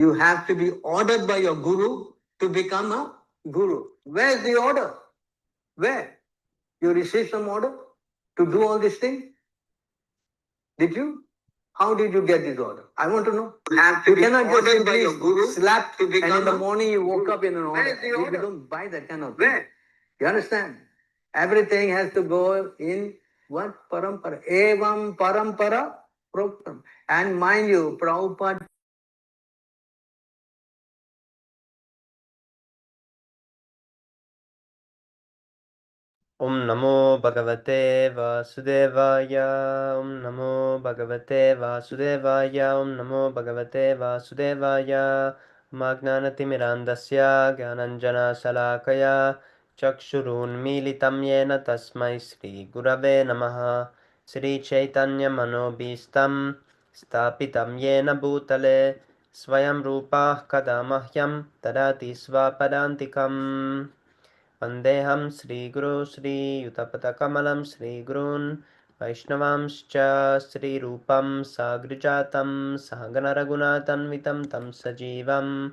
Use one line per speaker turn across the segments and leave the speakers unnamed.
You have to be ordered by your guru to become a guru. Where's the order? Where? You received some order to do all these things? Did you? How did you get this order? I want to know. You cannot just simply slap and in the morning you woke up in an order. We don't buy that kind of thing. Where? You understand? Everything has to go in what? Parampara. Evam parampara proktam. And mind you, Prabhupada
Om Namo Bhagavate Vasudevaya. Om Namo Bhagavate Vasudevaya. Om Namo Bhagavate Vasudevaya. Magnanatimirandasya Gyananjana Salakaya Chakshurun Militam Yena Tasmai Sri Gurave Namaha. Sri Chaitanya Manobhistam Stapitam Yena Bhutale Swayam Rupa Kadamahyam Tadati Svapadantikam. Vandeham Sri Guru Sri Yutapatakamalam Sri Gurun Vaishnavamscha Sri Rupam Sagrijatam Sahagana Raghunatanvitam Tam Sajivam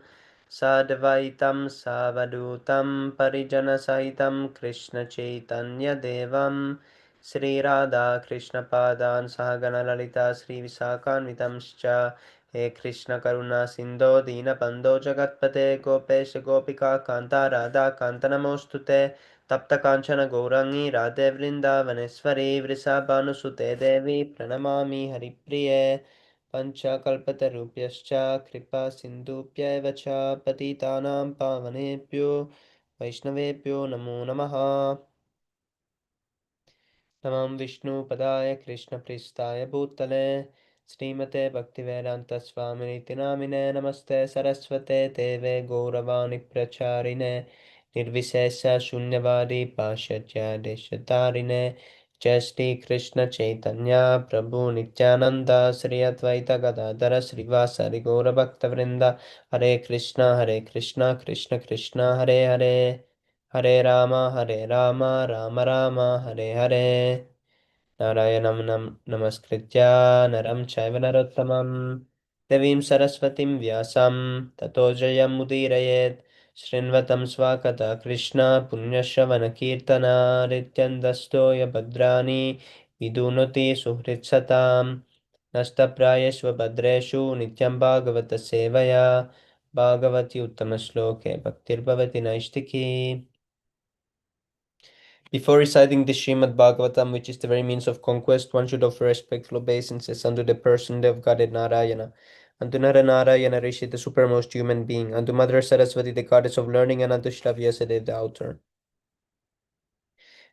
Sadvaitam Savadutam Parijana Sahitam Krishna Chaitanya Devam Sri Radha Krishna Padan Sahagana Lalita Sri Visakanvitamscha हे कृष्ण करुणा सिंधो दीनबंधो जगत्पते गोपेश गोपिका कांता राधा कांत नमोस्तुते तप्त कांचन गौरांगी राधे वृंदावनेश्वरी वृषभानुसुते देवी प्रणमामि हरिप्रिये पंचकल्पतरुभ्यश्च कृपा सिन्धुभ्यैव च पतितानां पावनेभ्यो वैष्णवेभ्यो नमो नमः। नमः विष्णुपदाय कृष्णप्रेष्ठाय भूतले श्रीमते भक्तिवेदान्तस्वामिनिति नामिने नमस्ते सरस्वते देवे गौरवाणि प्रचारिणे निर्विशेष शून्यवादी पाश्चात्यादेशतारिणे जय श्री कृष्ण चैतन्य प्रभु नित्यानंद श्री अद्वैत गदाधर श्रीवासरि गौरभक्तवृंद हरे कृष्ण कृष्ण कृष्ण हरे हरे हरे राम राम राम हरे हरे नारायणं नमस्कृत्य नरं चैव नरोत्तमं देवीं सरस्वतीं व्यासं ततो जयमुदीरयेत् शृण्वतं स्वाकथा कृष्ण पुण्यश्रवणकीर्तनारित्यन्दस्तोय भद्राणि विदुनोति सुहृत्सतां नष्टप्रायेष्व भद्रेषु नित्यं भागवत सेवया भागवति उत्तमश्लोके भक्तिर्भवति नैष्टिकी। Before reciting the Śrīmad-Bhāgavatam, which is the very means of conquest, one should offer respectful obeisances unto the personality of Godhead Narayana, unto Nara Narayana Rishi, the supermost human being, unto Mother Saraswati, the goddess of learning, and unto Shri Vyasadeva, the author.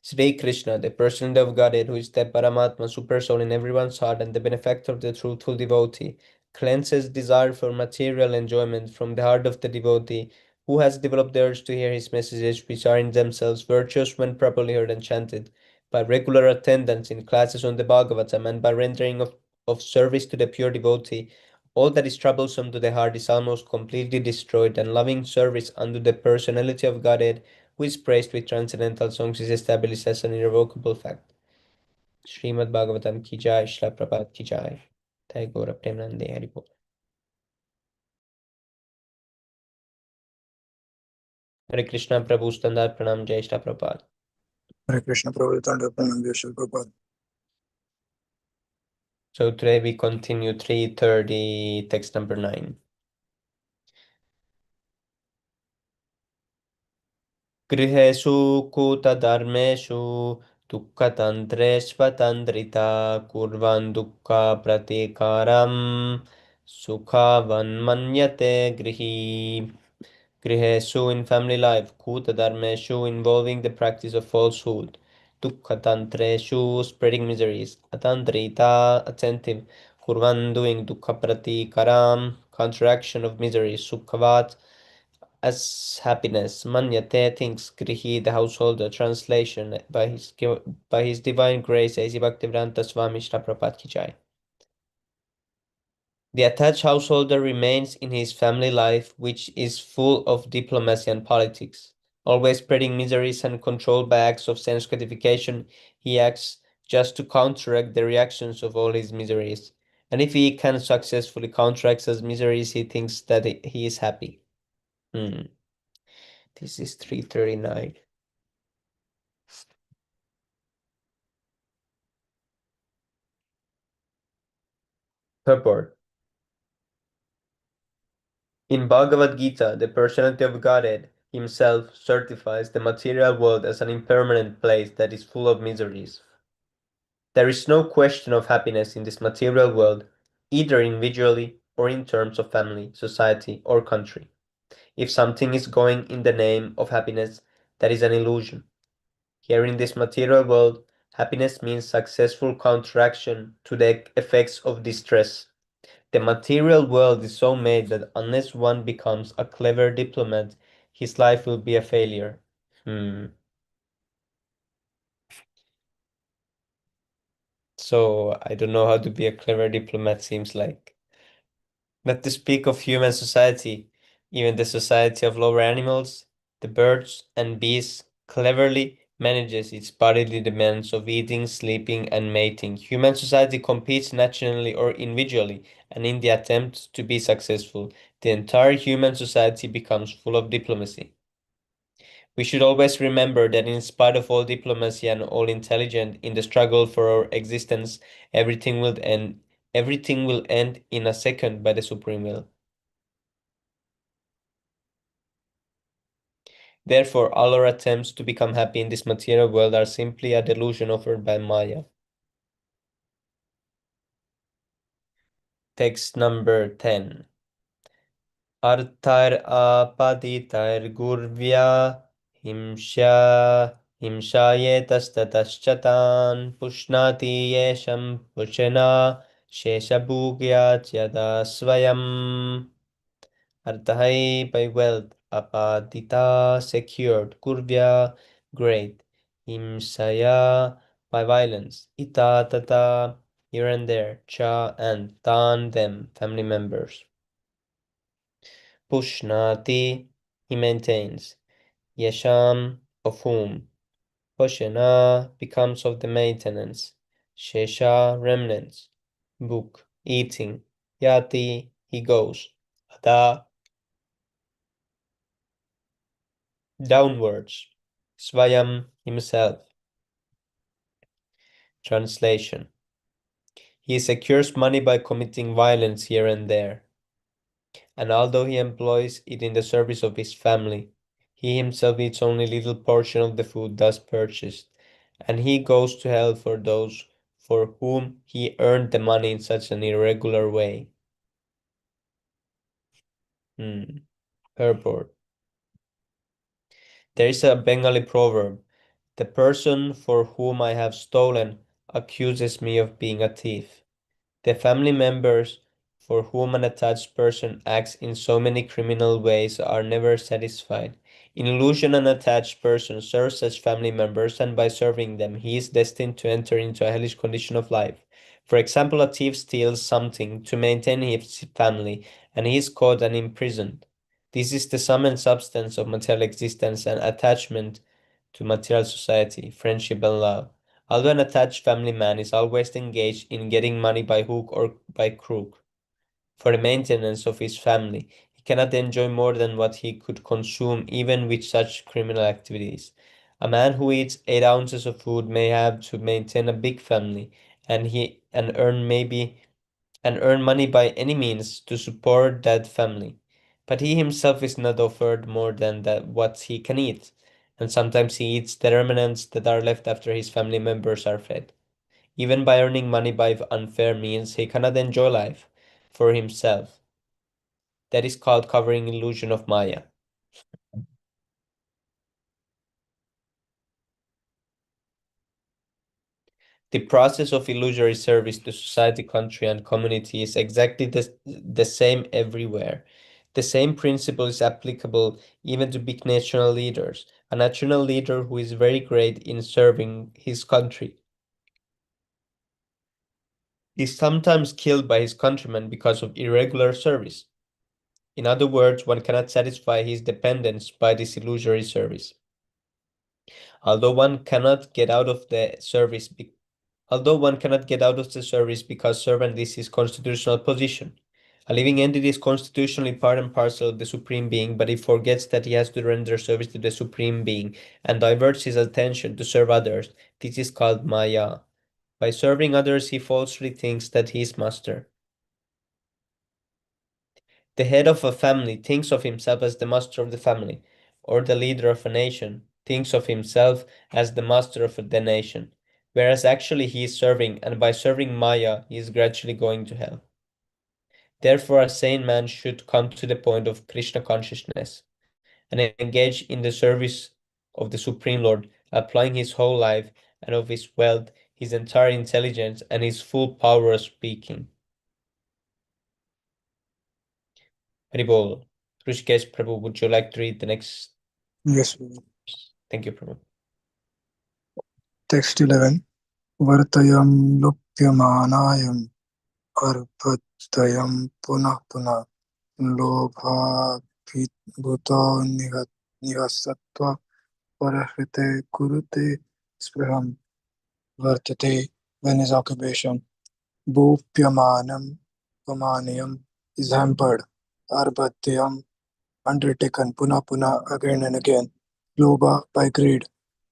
Sri Krishna, the personality of Godhead, who is the Paramatma, super soul in everyone's heart, and the benefactor of the truthful devotee, cleanses desire for material enjoyment from the heart of the devotee, who has developed the urge to hear his messages, which are in themselves virtuous when properly heard and chanted, by regular attendance in classes on the Bhagavatam, and by rendering of service to the pure devotee. All that is troublesome to the heart is almost completely destroyed, and loving service unto the personality of Godhead, who is praised with transcendental songs, is established as an irrevocable fact. Śrīmad-Bhāgavatam ki jai, Śrīla Prabhupada ki jai. Thai Gaura Premanande Hari Bol. Hare Krishna Prabhu Standard Pranam Jai Śrīla Prabhupada.
Hare Krishna Prabhu Standard Pranam Jai Śrīla Prabhupada.
So today we continue 330, text number 9. Grihesu kutadharmeshu dukkatantresvatandrita kurvan dukkha pratikaram sukhavan manyate grihi. Grihesu in family life, kutadharmeshu involving the practice of falsehood, dukkhatantreshu spreading miseries, atandrita attentive, kurvan doing dukkha pratikaram contraction of miseries, sukhavat as happiness, manyate thinks, grihi the householder, translation by his divine grace, A.C. Bhaktivedanta Swami Śrīla Prabhupada ki jai. The attached householder remains in his family life, which is full of diplomacy and politics. Always spreading miseries and controlled by acts of sense gratification, he acts just to counteract the reactions of all his miseries. And if he can successfully counteract his miseries, he thinks that he is happy. This is 339. Purport. In Bhagavad Gita, the personality of Godhead himself certifies the material world as an impermanent place that is full of miseries. There is no question of happiness in this material world, either individually or in terms of family, society, or country. If something is going in the name of happiness, that is an illusion. Here in this material world, happiness means successful counteraction to the effects of distress. The material world is so made that unless one becomes a clever diplomat, his life will be a failure. So I don't know how to be a clever diplomat, seems like. Not to speak of human society, even the society of lower animals, the birds and bees, cleverly manages its bodily demands of eating, sleeping, and mating. Human society competes nationally or individually, and in the attempt to be successful, the entire human society becomes full of diplomacy. We should always remember that in spite of all diplomacy and all intelligence in the struggle for our existence, everything will end in a second by the supreme will. Therefore, all our attempts to become happy in this material world are simply a delusion offered by Maya. Text number 10. Arthar apaditar gurvya himshayetashtataschatan pushnati yesham pushena sheshabhugya yada swayam. Arthai by wealth, apadita secured, kurvya great, himsaya by violence, ita tata here and there, cha and tan them family members. Pushnati he maintains, yesham of whom, poshena becomes of the maintenance, shesha remnants, book eating, yati he goes, ada downwards, Swayam himself. Translation. He secures money by committing violence here and there, and although he employs it in the service of his family, he himself eats only a little portion of the food thus purchased, and he goes to hell for those for whom he earned the money in such an irregular way. Purport. There is a Bengali proverb, the person for whom I have stolen accuses me of being a thief. The family members for whom an attached person acts in so many criminal ways are never satisfied. In illusion, an attached person serves such family members, and by serving them, he is destined to enter into a hellish condition of life. For example, a thief steals something to maintain his family, and he is caught and imprisoned. This is the sum and substance of material existence and attachment to material society, friendship, and love. Although an attached family man is always engaged in getting money by hook or by crook for the maintenance of his family, he cannot enjoy more than what he could consume even with such criminal activities. A man who eats 8 ounces of food may have to maintain a big family and earn money by any means to support that family. But he himself is not offered more than what he can eat, and sometimes he eats the remnants that are left after his family members are fed. Even by earning money by unfair means, he cannot enjoy life for himself. That is called covering illusion of Maya. The process of illusory service to society, country, and community is exactly the same everywhere. The same principle is applicable even to big national leaders. A national leader who is very great in serving his country is sometimes killed by his countrymen because of irregular service. In other words, one cannot satisfy his dependents by this illusory service. Although one cannot get out of the service Although one cannot get out of the service because servant is his constitutional position. A living entity is constitutionally part and parcel of the Supreme Being, but he forgets that he has to render service to the Supreme Being and diverts his attention to serve others. This is called Maya. By serving others, he falsely thinks that he is master. The head of a family thinks of himself as the master of the family, or the leader of a nation thinks of himself as the master of the nation, whereas actually he is serving, and by serving Maya, he is gradually going to hell. Therefore, a sane man should come to the point of Krishna consciousness and engage in the service of the Supreme Lord, applying his whole life and of his wealth, his entire intelligence, and his full power of speaking. Haribol. Rishikesh Prabhu, would you like to read the next?
Yes.
Thank you, Prabhu.
Text 11. Vartayam lupyamanayam arpatayam punah punah lobha bhuto nihasatva parahite kurute spraham vartate, when his occupation bhupyamanam pamaniyam is hampered, arbhatyam undertaken, puna puna again and again, lobha by greed,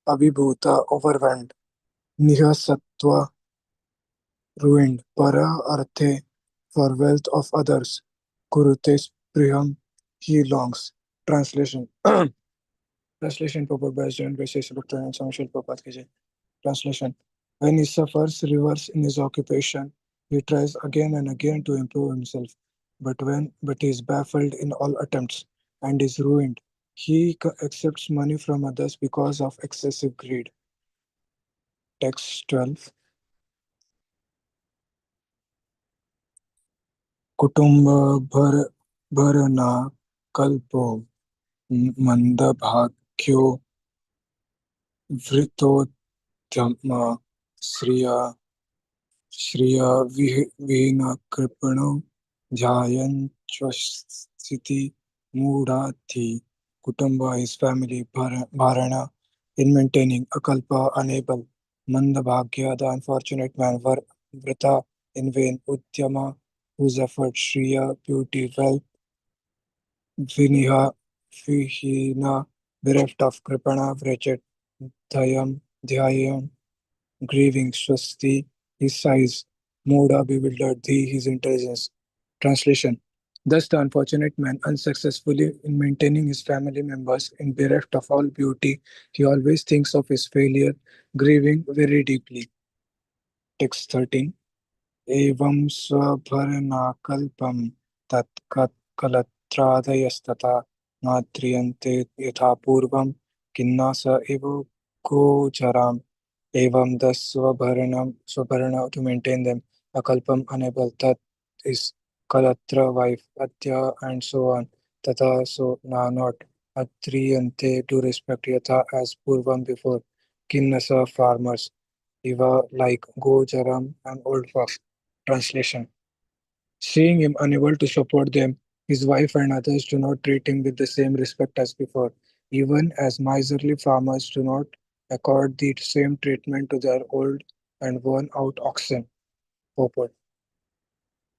abhibhuta overwhelmed, nihasatva ruined, para arthe for wealth of others, kurute spriham he longs. Translation. Translation purport by John Gracious Bhakta and Samshil Prabhupada Ki Jai. Translation. When he suffers reverse in his occupation, he tries again and again to improve himself. But he is baffled in all attempts and is ruined. He accepts money from others because of excessive greed. Text 12. Kutumba bharana kalpo mandabhakyo vritodhyama sriya vihina kripano Jhayanchvasthiti Mudati Kutumba, his family, Bharana, in maintaining Akalpa, unable, Mandabhagya, the unfortunate man, Vrita, in vain, Udyama, whose effort, Shriya, beauty, wealth, Viniha, Vihina, bereft of Kripana, wretched, Dhyayam, grieving, Swasti, his size, Moda, bewildered, Dhi, his intelligence. Translation. Thus, the unfortunate man, unsuccessfully in maintaining his family members, in bereft of all beauty, he always thinks of his failure, grieving very deeply. Text 13. Evam svabharanakalpam tatkalatrādayastata natriyante yatha purvam kinnasa evo gocharam. Evam, thus swabharana to maintain them, akalpam unable, tat is kalatra wife, atya and so on, tata so na not, atriyante to respect, yatha as purvam before, kinnasa farmers, Eva like gocharam and old fox. Translation. Seeing him unable to support them, his wife and others do not treat him with the same respect as before, even as miserly farmers do not accord the same treatment to their old and worn out oxen. Purport.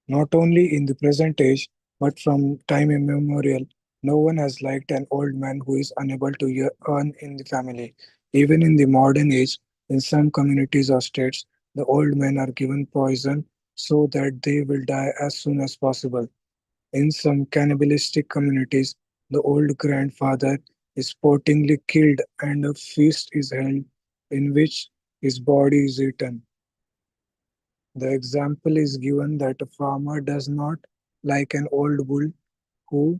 Not only in the present age, but from time immemorial, no one has liked an old man who is unable to earn in the family. Even in the modern age, in some communities or states, the old men are given poison so that they will die as soon as possible. In some cannibalistic communities, the old grandfather is sportingly killed and a feast is held in which his body is eaten. The example is given that a farmer does not like an old bull who,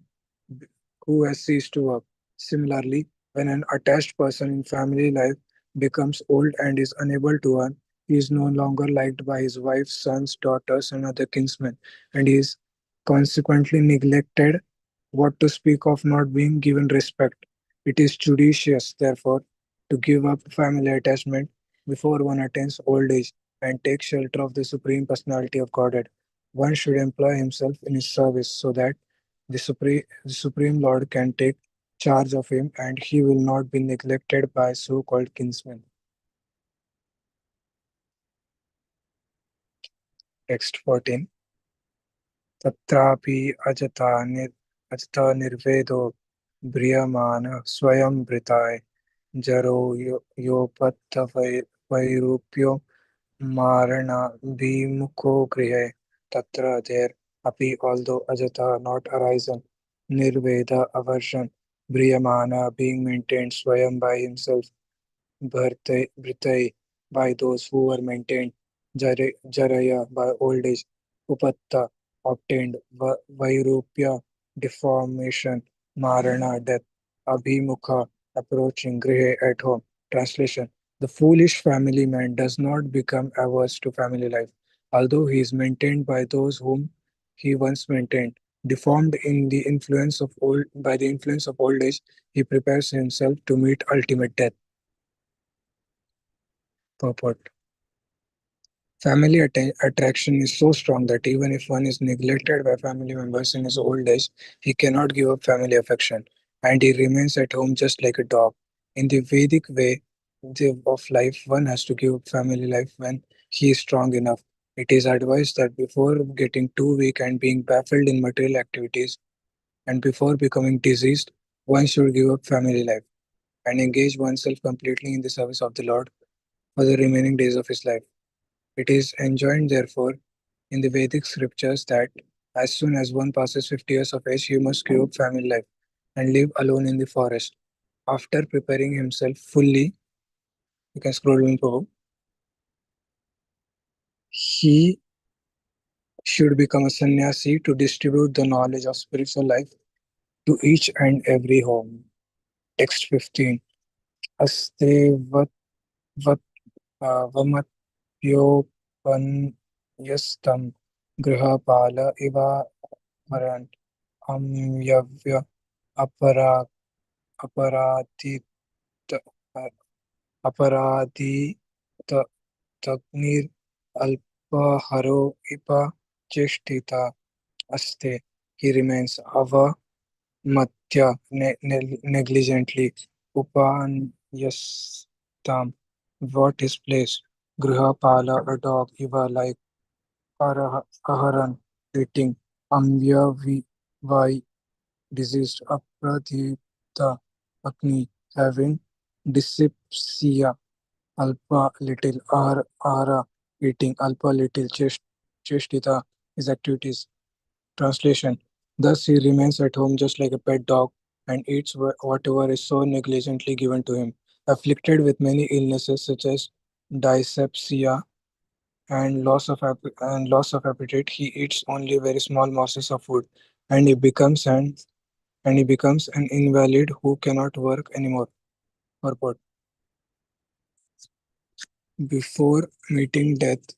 who has ceased to work. Similarly, when an attached person in family life becomes old and is unable to earn, he is no longer liked by his wife, sons, daughters, and other kinsmen, and he is consequently neglected, what to speak of not being given respect. It is judicious, therefore, to give up family attachment before one attains old age and take shelter of the Supreme Personality of Godhead. One should employ himself in his service so that the Supreme Lord can take charge of him and he will not be neglected by so called kinsmen. Text 14. Tatrapi ajata nirvedo briyamana swayam britai jaro yopatta vairupyo marana bhimukho grihe. Tatra there api although ajata not arisen, nirveda aversion, briyamana being maintained swayam by himself, Bhritai by those who were maintained, Jaraya by old age, Upatta obtained, Vairupya deformation, Marana death, Abhimukha approaching, Grihe at home. Translation: the foolish family man does not become averse to family life, although he is maintained by those whom he once maintained. Deformed in the influence of old by the influence of old age, he prepares himself to meet ultimate death. Purport. Family attraction is so strong that even if one is neglected by family members in his old age, he cannot give up family affection, and he remains at home just like a dog. In the Vedic way of life, one has to give up family life when he is strong enough. It is advised that before getting too weak and being baffled in material activities, and before becoming diseased, one should give up family life and engage oneself completely in the service of the Lord for the remaining days of his life. It is enjoined, therefore, in the Vedic scriptures that as soon as one passes 50 years of age, he must give up family life and live alone in the forest. After preparing himself fully, you can scroll down, Prabhu, he should become a sannyasi to distribute the knowledge of spiritual life to each and every home. Text 15. Aste vat vamatyopan grihapala iva maran amyavya अपरा अपराधित अपराधित तग्निर अल्पहरो इप चेष्टिता अस्ते. He remains avamatya negligently upanyastam. What is place? Grihapala a dog iva like aharan eating amyavai diseased Apradita Agni having dyspepsia, Alpa little Ara eating, Alpa little Cheshtita his activities. Translation: thus he remains at home just like a pet dog and eats whatever is so negligently given to him. Afflicted with many illnesses such as dyspepsia and loss of appetite, he eats only very small morsels of food, and he becomes an invalid who cannot work anymore. Purport. Before meeting death,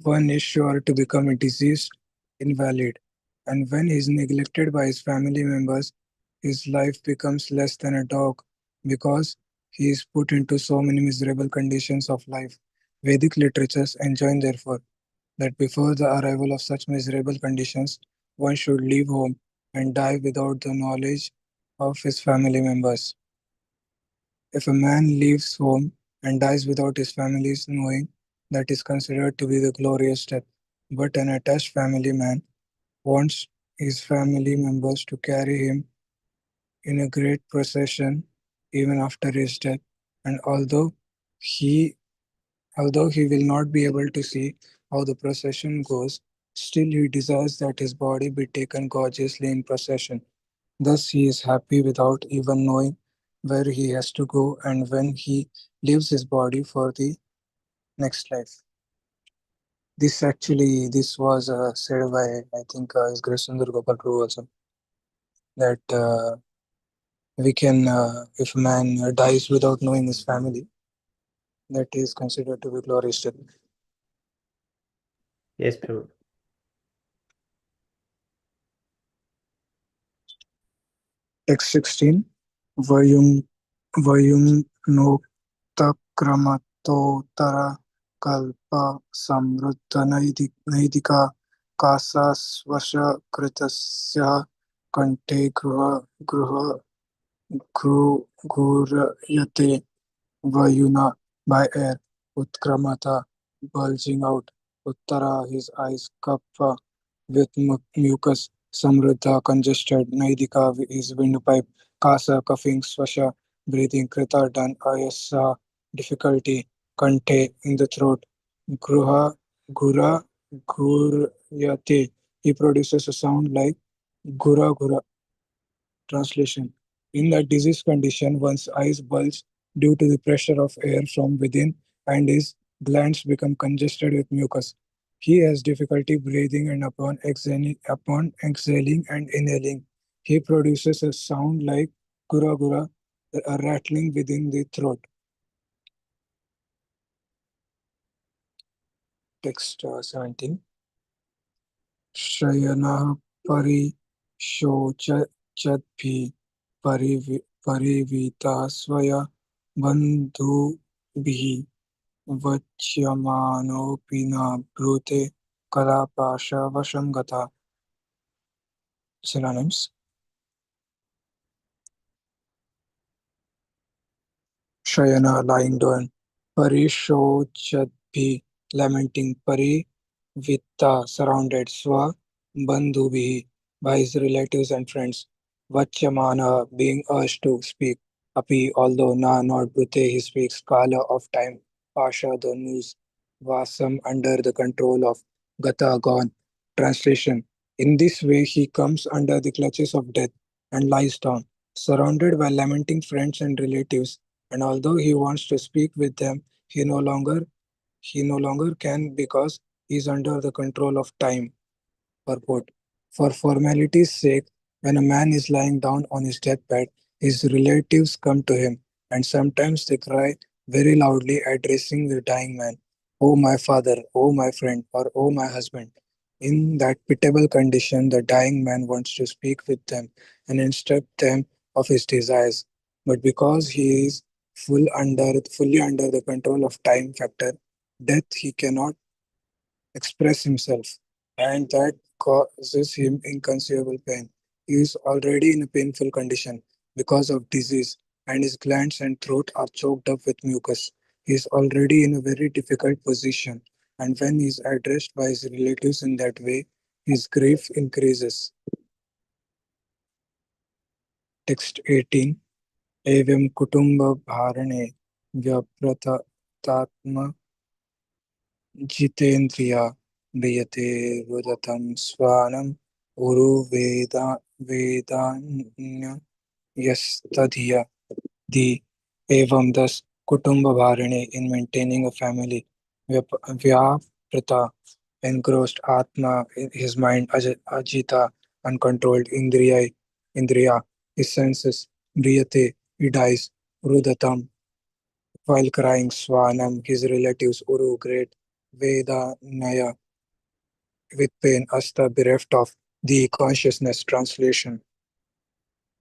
one is sure to become a diseased invalid, and when he is neglected by his family members, his life becomes less than a dog because he is put into so many miserable conditions of life. Vedic literatures enjoin, therefore, that before the arrival of such miserable conditions, one should leave home and die without the knowledge of his family members. If a man leaves home and dies without his family's knowing, that is considered to be the glorious death. But an attached family man wants his family members to carry him in a great procession even after his death. And he although he will not be able to see how the procession goes, still he desires that his body be taken gorgeously in procession. Thus he is happy without even knowing where he has to go and when he leaves his body for the next life. This was said by, I think, His Grace Sundar Gopal Prabhu also, that we can, if a man dies without knowing his family, that is considered to be glorious death.
Yes, Prabhu.
Text 16. Vayum Vayum no Takramatotara Kalpa Samruddha Naidika Kasasvasha Kritasya Kante Gruyate Vayuna by air Utkramata bulging out Uttara, his eyes, Kapha, with mucus, Samruddha, congested, Naidika, his windpipe, Kasa, coughing, Swasha, breathing, Krita, done, Ayasa, difficulty, Kante, in the throat, Gruha, Gura, Guryate, he produces a sound like Gura Gura. Translation: in that disease condition, one's eyes bulge due to the pressure of air from within and his glands become congested with mucus. He has difficulty breathing and upon exhaling and inhaling, he produces a sound like gura gura, a rattling within the throat. Text 17. शयनः परिशोचद्भिः परिवीतः स्वया बन्धुभिः वच्यमानोऽपि न ब्रूते कलापाशवशं गतः. Synonyms: Shayana, lying down. Parishochadbhi, lamenting. Parivitta, surrounded. Swa, bandhubhi, by his relatives and friends. Vachyamana, being urged to speak. Api, although na, not brute, he speaks. Kala, of time. Pasha, the news. Vasam, under the control of. Gata, gone. Translation: in this way he comes under the clutches of death and lies down, surrounded by lamenting friends and relatives, and although he wants to speak with them, he no longer can because he is under the control of time. Purport: for formality's sake, when a man is lying down on his deathbed, his relatives come to him, and sometimes they cry very loudly, addressing the dying man, "Oh, my father, oh, my friend, or oh, my husband." In that pitiable condition, the dying man wants to speak with them and instruct them of his desires. But because he is fully under the control of time factor, death, he cannot express himself, and that causes him inconceivable pain. He is already in a painful condition because of disease, and his glands and throat are choked up with mucus. He is already in a very difficult position, and when he is addressed by his relatives in that way, his grief increases. Text 18. Evam kutumba bharane vyapratatma जितेन्द्रिया वियते रुदतं स्वानं उरु वेदान्यस्तधिया the evam thus kutumbhavarane in maintaining a family vyaprita engrossed atma in his mind ajita uncontrolled indriya his senses briyate he dies rudatam while crying swanam his relatives uru great vedanaya with pain asta bereft of the consciousness. Translation: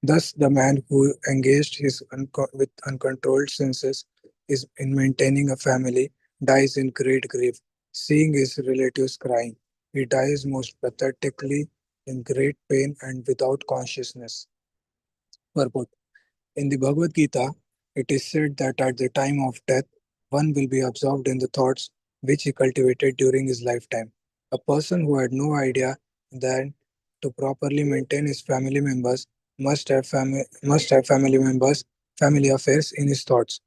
thus the man who engaged with uncontrolled senses is in maintaining a family dies in great grief, seeing his relatives crying. He dies most pathetically in great pain and without consciousness. Purport: in the Bhagavad Gita, it is said that at the time of death, one will be absorbed in the thoughts which he cultivated during his lifetime. A person who had no idea that to properly maintain his family members must have family affairs in his thoughts.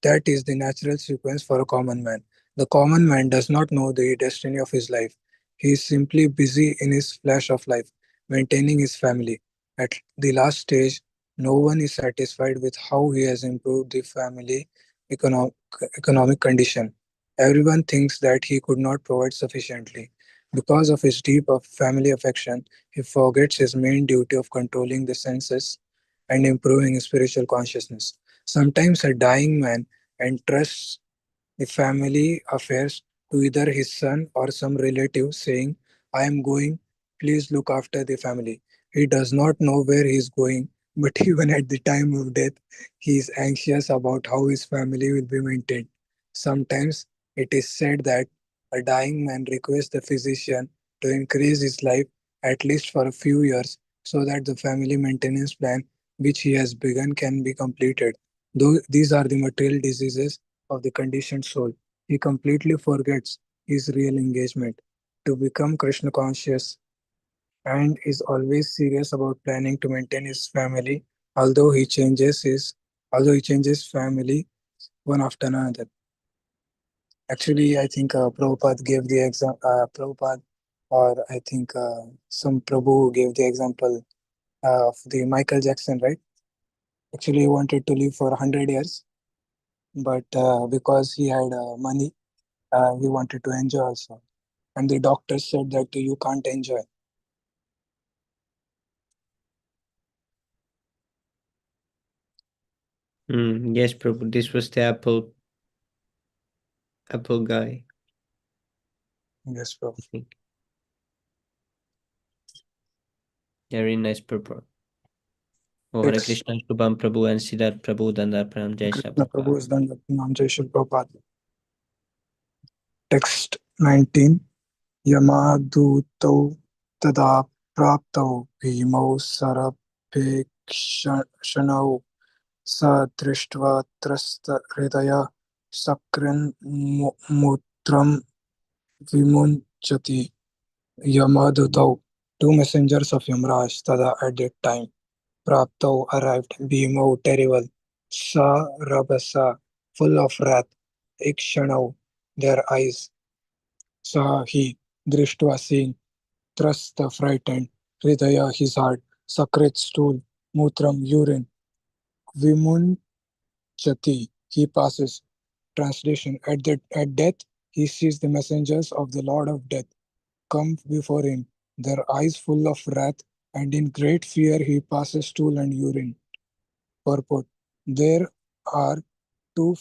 That is the natural sequence for a common man. The common man does not know the destiny of his life. He is simply busy in his flash of life, maintaining his family. At the last stage, no one is satisfied with how he has improved the family econo- economic condition. Everyone thinks that he could not provide sufficiently. Because of his deep of family affection, he forgets his main duty of controlling the senses and improving his spiritual consciousness. Sometimes a dying man entrusts the family affairs to either his son or some relative, saying, "I am going, please look after the family." He does not know where he is going, but even at the time of death, he is anxious about how his family will be maintained. Sometimes it is said that a dying man requests the physician to increase his life at least for a few years so that the family maintenance plan which he has begun can be completed. Though these are the material diseases of the conditioned soul, he completely forgets his real engagement to become Krishna conscious and is always serious about planning to maintain his family, although he changes his family one after another. Actually, I think Prabhupada gave the example. Prabhupada, or I think some Prabhu gave the example of the Michael Jackson, right? Actually, he wanted to live for 100 years, but because he had money, he wanted to enjoy also. And the doctors said that you can't enjoy.
Yes, Prabhu. This was the apple guy,
Yes, bro.
I think. Very nice purport. Oh, Hare
Text
Krishna, Shubham Prabhu and Siddharth Prabhu, Dandar Pranam, Jai Shri
Krishna
Prabhupada.
Prabhu is done with Nam Jai Shri Prabhupada. Text 19. Yamadutau tada praptau bhimau sarabhekshanau sa drishtva trasta hridaya sakrin mutram vimunchati. Yamadutau, two messengers of Yamraj, tada at that time. Praptau arrived, Bhimau terrible, Sa Rabasa full of wrath, Ikshanau their eyes, Sa he Drishtva seeing, Trasta frightened, Hridaya his heart, Sakrit stool, Mutram urine, Vimunchati he passes. Translation at death he sees the messengers of the Lord of Death come before him, their eyes full of wrath, and in great fear he passes stool and urine. Purport. There are two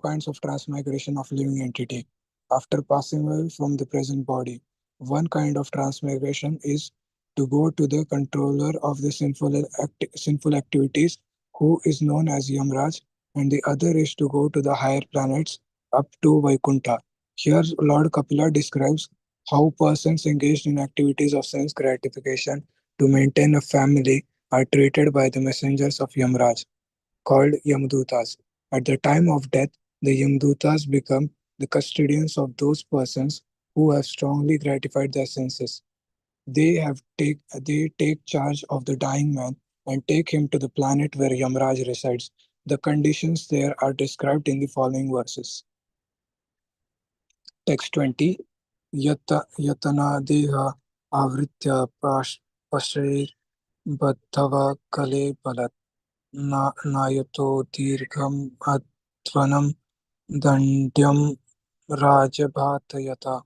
kinds of transmigration of living entity after passing away from the present body. One kind of transmigration is to go to the controller of the sinful activities, who is known as Yamraj, and the other is to go to the higher planets up to Vaikuntha. Here, Lord Kapila describes how persons engaged in activities of sense gratification to maintain a family are treated by the messengers of Yamraj called Yamdutas. At the time of death, the Yamdutas become the custodians of those persons who have strongly gratified their senses. They take charge of the dying man and take him to the planet where Yamraj resides. The conditions there are described in the following verses. Text 20. Yatana deha avritya pashay baddhava kale balat नायतो दीर्घम् अध्वनं दण्ड्यं राजभातयता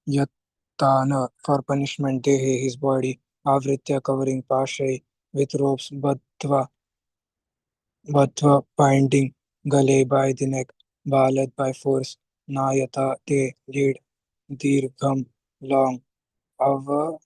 yattana for punishment dehe his body avritya covering pashay with ropes Bhatva binding Gale by the neck, Balad by force, Nayata they lead, Dirgham long, Ava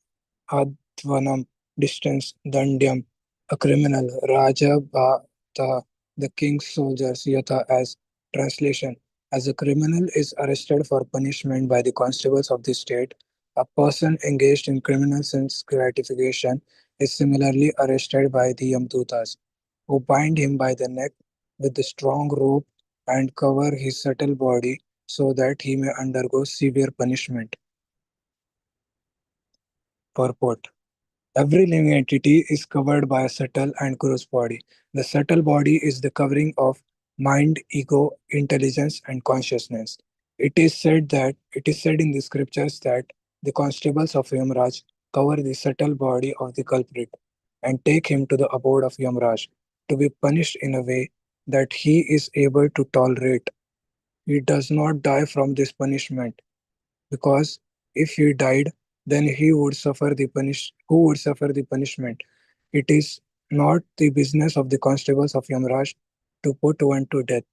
Advanam distance, Dandyam a criminal, Raja Bhata the king's soldiers, Yata as translation. As a criminal is arrested for punishment by the constables of the state, a person engaged in criminal sense gratification is similarly arrested by the Yamdutas who bind him by the neck with a strong rope and cover his subtle body so that he may undergo severe punishment. Purport. Every living entity is covered by a subtle and gross body. The subtle body is the covering of mind, ego, intelligence, and consciousness. It is said in the scriptures that the constables of Yamraj cover the subtle body of the culprit and take him to the abode of Yamraj to be punished in a way that he is able to tolerate. He does not die from this punishment because if he died, then he would suffer the punish who would suffer the punishment. It is not the business of the constables of Yamraj to put one to death.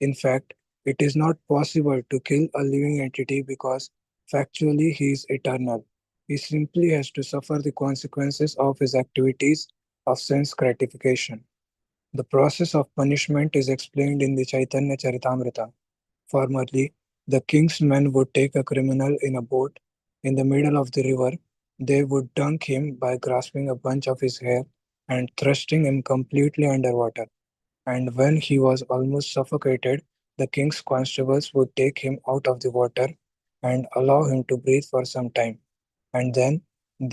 In fact, it is not possible to kill a living entity because factually he is eternal. He simply has to suffer the consequences of his activities of sense gratification. The process of punishment is explained in the Chaitanya Charitamrita. Formerly, the king's men would take a criminal in a boat in the middle of the river. They would dunk him by grasping a bunch of his hair and thrusting him completely underwater. And when he was almost suffocated, the king's constables would take him out of the water and allow him to breathe for some time, and then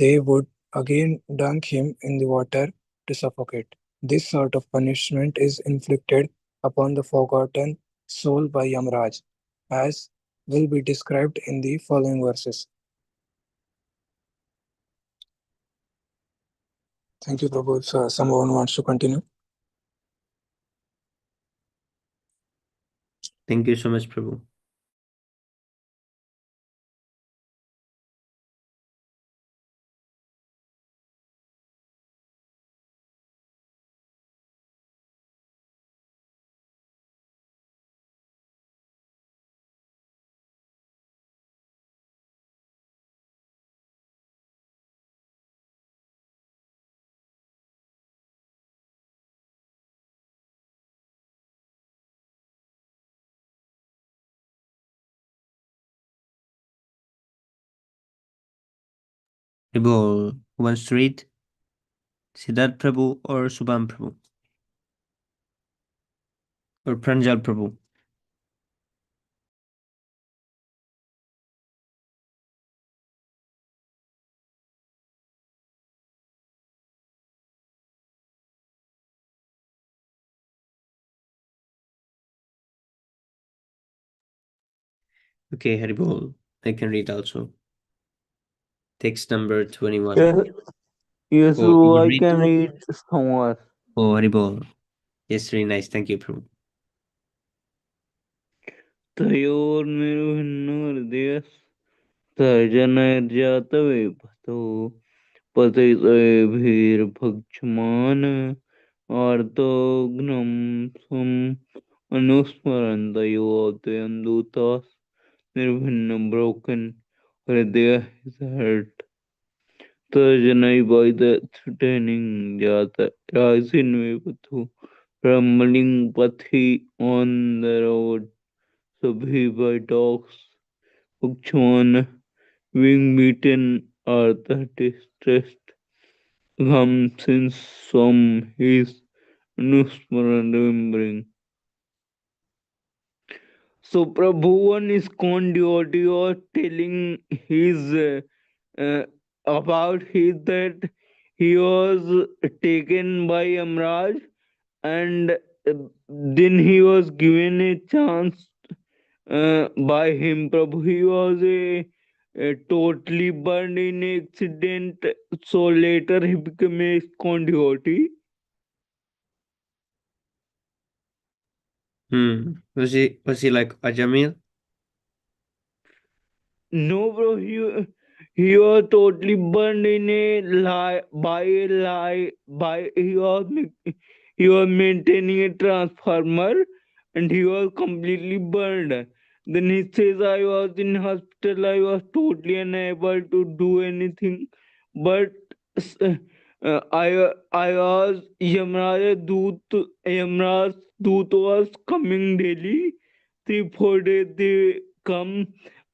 they would again dunk him in the water to suffocate. This sort of punishment is inflicted upon the forgotten soul by Yamraj, as will be described in the following verses. Thank you, Prabhu. So, someone wants to continue?
Thank you so much, Prabhu. Prabhu, who wants to read? Siddharth Prabhu or Subham Prabhu? Or Pranjal Prabhu? Okay, Haribol, I can read also. Text number 21.
Yes, yes,
Oh, you will
I
read?
can read somewhere.
Oh, Haribol. Yes, very nice. Thank you, Prabhu.
तयोर्निर्भिन्नहृदयः सहजनैर्जातवेपथो पतितैर्भक्ष्यमान् आर्तोघ्नं स्वम् अनुस्मरन्तयो दूताः निर्भिन्नं broken हृदय is hurt. Tarjanai by the threatening Jata rising Vipathu rumbling Pathi on the road, Subhi by dogs, Ukchman, wing beaten, Artha distressed, Gham since some his Nusmaran remembering. So Prabhuvan is devotee or telling his about his that he was taken by Amraj and then he was given a chance by him. Prabhu, he was a totally burned in an accident, so later he became a ISKCON devotee.
Was he like Ajamil?
No, bro, he was totally burned in a lie by he was maintaining a transformer and he was completely burned. Then he says, I was in hospital, I was totally unable to do anything, but I was Yamraj Doot was coming daily. 3 4 days they come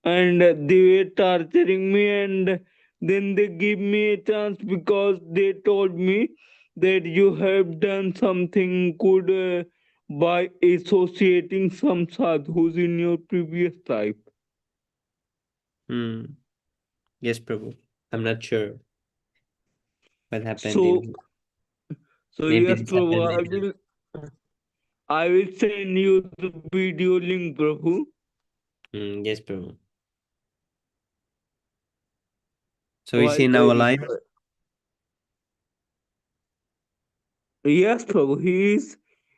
and they were torturing me, and then they give me a chance because they told me that you have done something good by associating some sadhus in your previous life.
Yes, Prabhu. I'm not sure what happened
So,
in. Maybe
yes,
this happened
Prabhu,
later.
I will send you the video link, Prabhu.
Yes, Prabhu. So is
While
he now alive?
Yes, Prabhu,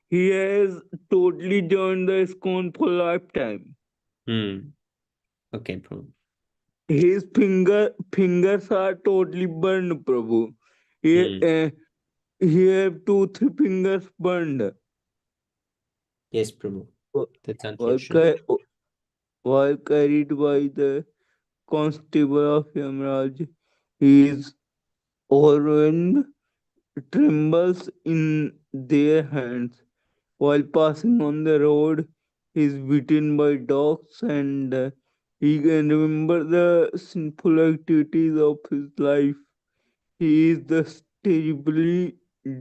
he has totally joined the ISKCON for lifetime.
Okay, Prabhu.
His fingers are totally burned, Prabhu. He have 2 3 fingers burned.
Yes, Prabhu. That's
While,
unfortunate.
while carried by the constable of Yamraj, he is overwhelmed, trembles in their hands. While passing on the road, he is beaten by dogs and he can remember the sinful activities of his life. He is thus terribly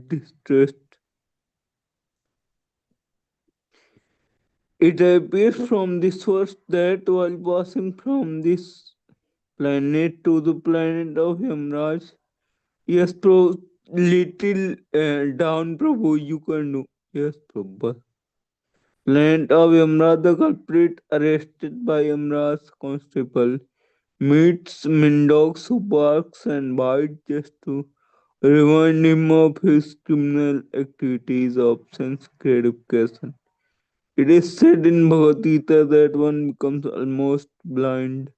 distressed. It appears from this verse that while passing from this planet to the planet of Yamraj, yes, little down, Prabhu, you can do. Yes, Prabhu. Planet of Yamraj, the culprit arrested by Yamraj's constable meets Mindogs who barks and bites just to remind him of his criminal activities of sense gratification. It is said in Bhagavad Gita that one becomes almost blind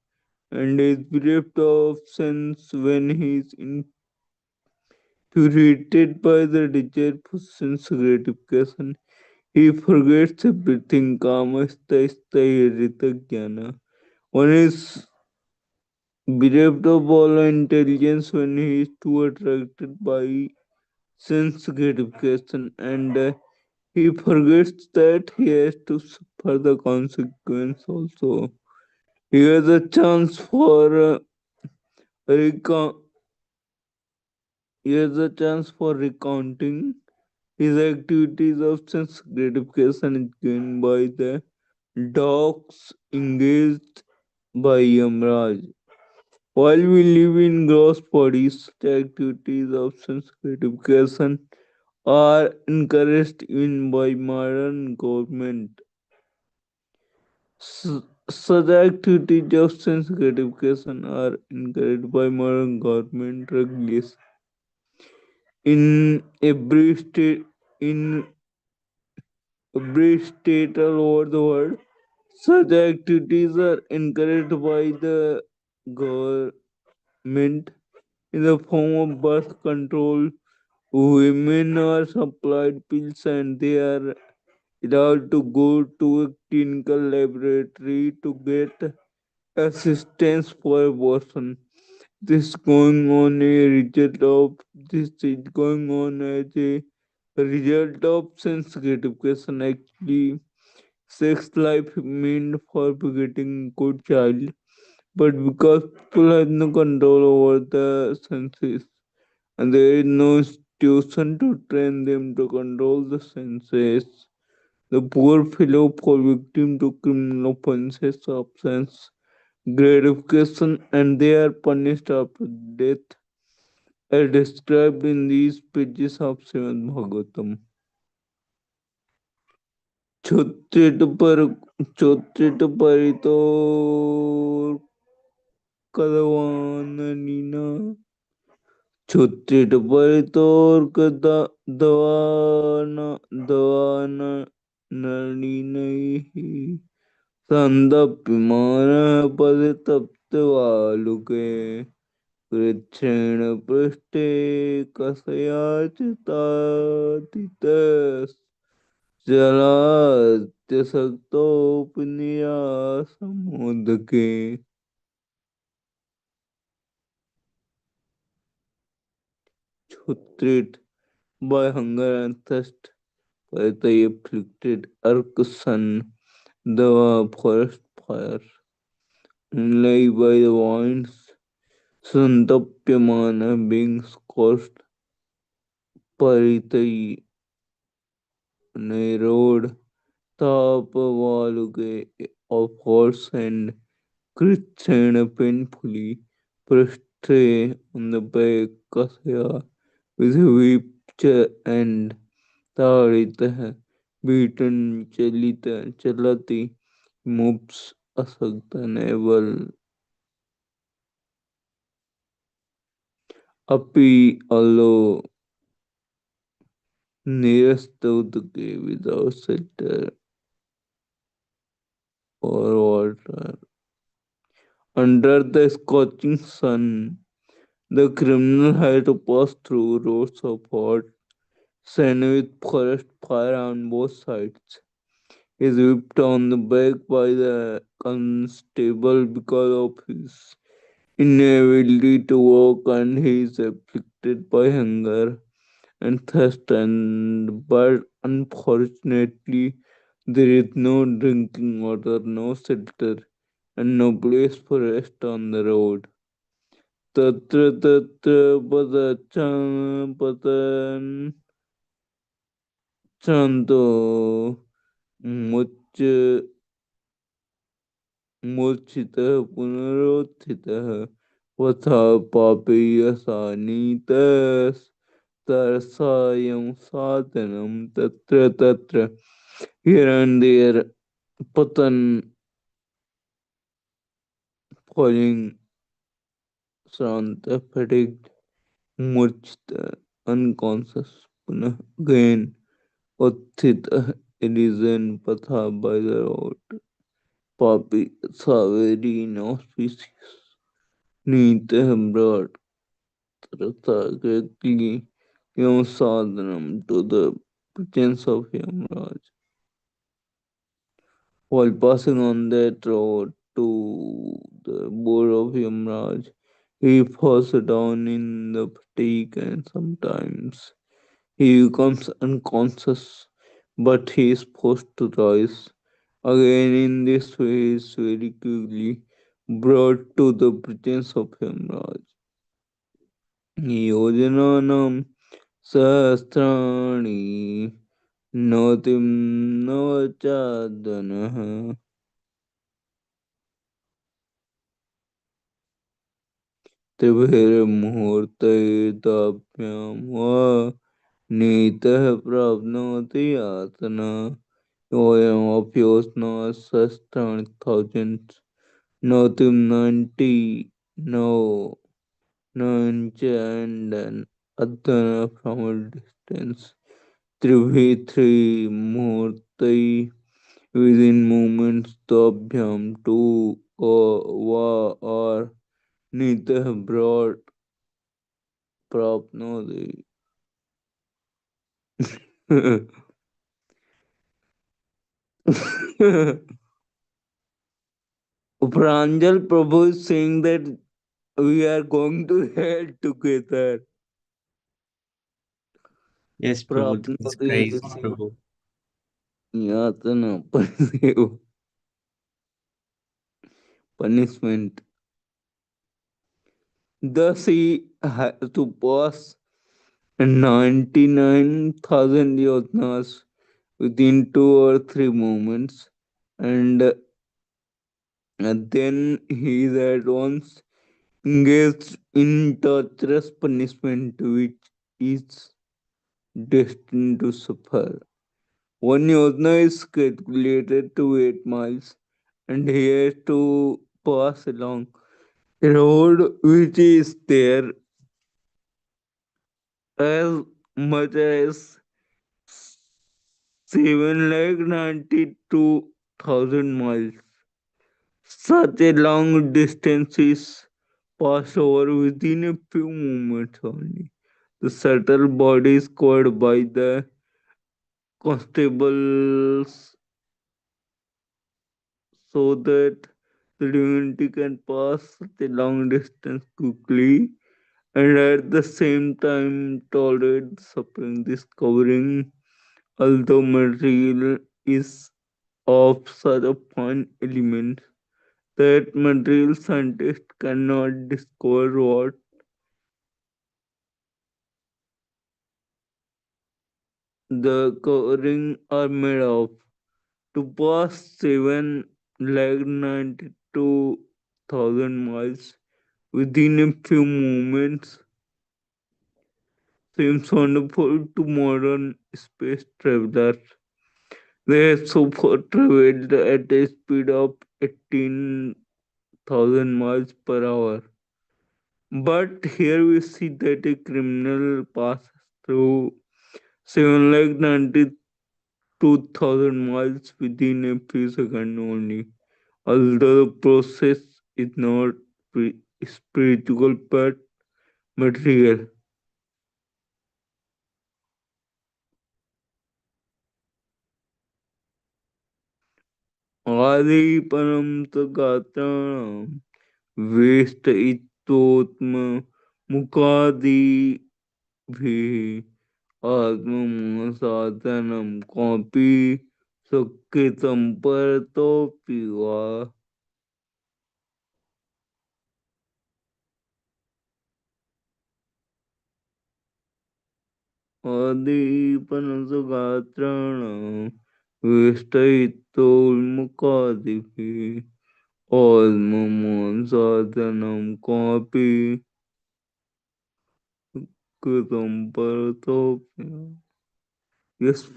and is bereft of sense when he is infuriated by the desire for sense gratification. He forgets everything. Kama stha stha jnana. One is bereft of all intelligence when he is too attracted by sense gratification, and he forgets that he has to suffer the consequence also. He has a chance for recount. He has a chance for recounting his activities of sense gratification is gained by the dogs engaged by Yamraj. While we live in gross bodies, the activities of sense gratification are encouraged even by modern government. Such activities of sense gratification are encouraged by modern government regulations. In in every state all over the world, such activities are encouraged by the government in the form of birth control. Women are supplied pills and they are allowed to go to a clinical laboratory to get assistance for abortion. This going on a result of this is going on as a result of sense gratification. Actually, sex life meant for begetting good child, but because people have no control over the senses and there is no institution to train them to control the senses, the poor fellow fall victim to criminal offenses of sense gratification and they are punished after death as described in these pages of Śrīmad-Bhāgavatam. Chotrit par Chotrit parito kadavananina Chotrit parito kadavana naninaihi Sandapimana paditaptvaluke कृच्छ्रेण पृष्ठे कस्याचितातितस् जलात्यसक्तोऽपि निरासमुदके. Chutrit by hunger and thirst, by the afflicted Arkusan, the forest fire, lay by the winds, Santapyamana being scorched, Paritai road, Tapavaluge of horse and Krishna painfully prostrate on the back Kasya with whipped and Tarita beaten Chalati moves asakta navel Api although nearest to the cave without shelter or water. Under the scorching sun, the criminal had to pass through roads of hot sand with forest fire on both sides. He is whipped on the back by the constable because of his inability to walk, and he is afflicted by hunger and thirst, and but unfortunately there is no drinking water, no shelter, and no place for rest on the road. तत्र तत्र पतन Canto मूर्छितः पुनरुत्थितः वथा पापेयसानीतस्तरसायं साधनं तत्र तत्र here and there patan falling shranta fatigued मूर्छित unconscious पुनः again उत्थित risen patha by the road papi saveri inauspicious neatah brought Ratha quickly Yam Sadhanam to the presence of Yamraj. While passing on that road to the board of Yamraj, he falls down in the fatigue and sometimes he becomes unconscious, but he is forced to rise. Again, in this way, he is very quickly brought to the presence of Yamraj. योजनानां सहस्राणि नवतिं नवचादनः त्रिभिर्मुहूर्तैर्ताभ्यां वा नीतः प्राप्नोति यातना योऽयमप्योऽस्मात् सहस्राणि thousands नवतिं 99 and an adana from a distance. Tribhi three murtai within moments tabhyam two va or nitah brought prapnodi. Pranjal Prabhu is saying that we are going to hell together.
Yes, Prabhu, that's
Prapnoti
crazy,
receive
Prabhu.
yatana receive punishment. Thus he had to pass 99,000 yodnas within 2 or 3 moments, and then he is at once engaged in torturous punishment which is destined to suffer. One yodna is calculated to 8 miles, and he has to pass along a road which is there as much as 792,000 miles. Such a long distance is passed over within a few moments only. The shuttle body is covered by the constables so that the divinity can pass such a long distance quickly and at the same time tolerate suffering. Discovering although material is of such a fine element that material scientists cannot discover what the covering are made of. To pass 792,000 miles within a few moments seems wonderful to modern space travelers. They have so far traveled at a speed of 18,000 miles per hour. But here we see that a criminal passes through 792,000 miles within a few seconds only. Although the process is not spiritual but material. Adi param gatanam वेष्ट इतोत्म मुकादि भी आत्म साधनम copy सुकृतम पर तो पिवा आदिपन सुगात्रण विष्टयितोन्मुखादिभिः आत्ममांसादनं कापि कृतं परतोऽपि Yes,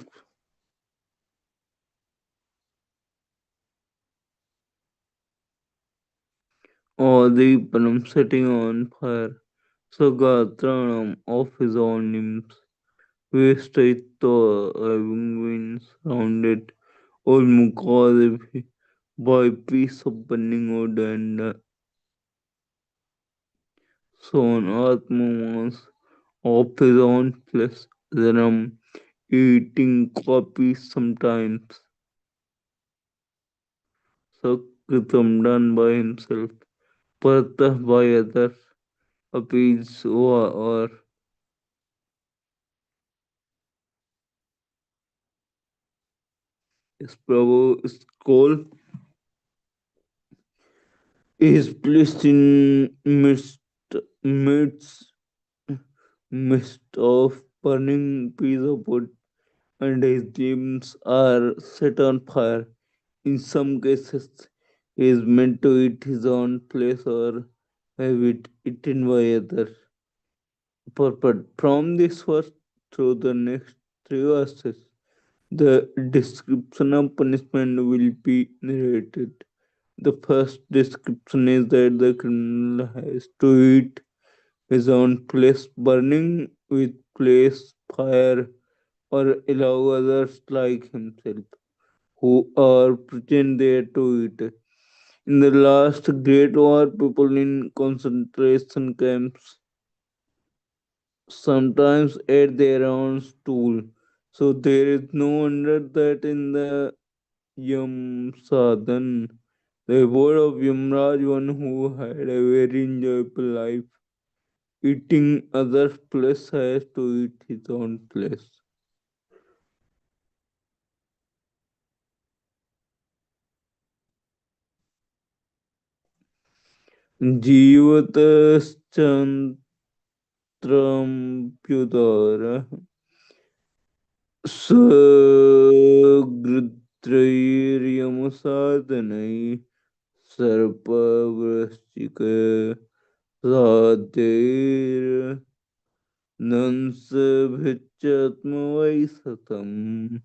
Adiparam setting on fire, Sagatranam of his own limbs, Vestayito having been surrounded all Mukhadevi by piece of burning wood and sown Atmamas of his own flesh, Ram eating copies sometimes, Sakritam done by himself, Partha by others, appeals or his Prabhu skull is placed in midst of burning piece of wood, and his limbs are set on fire. In some cases, he is meant to eat his own flesh or have it eaten by others. Purport from this verse through the next three verses, the description of punishment will be narrated. The first description is that the criminal has to eat his own flesh, burning with flesh, fire, or allow others like himself who are present there to eat. In the last Great War, people in concentration camps sometimes ate their own stool. So there is no wonder that in the Yam Sadhan, the word of Yamraj, one who had a very enjoyable life, eating other flesh has to eat his own flesh. जीवतश्चन्द्रम्प्युदर सगृत्रैर्यमसाधनैः सर्पवृश्चिक साध्यैर्नंसभिच्चत्मवैसतम्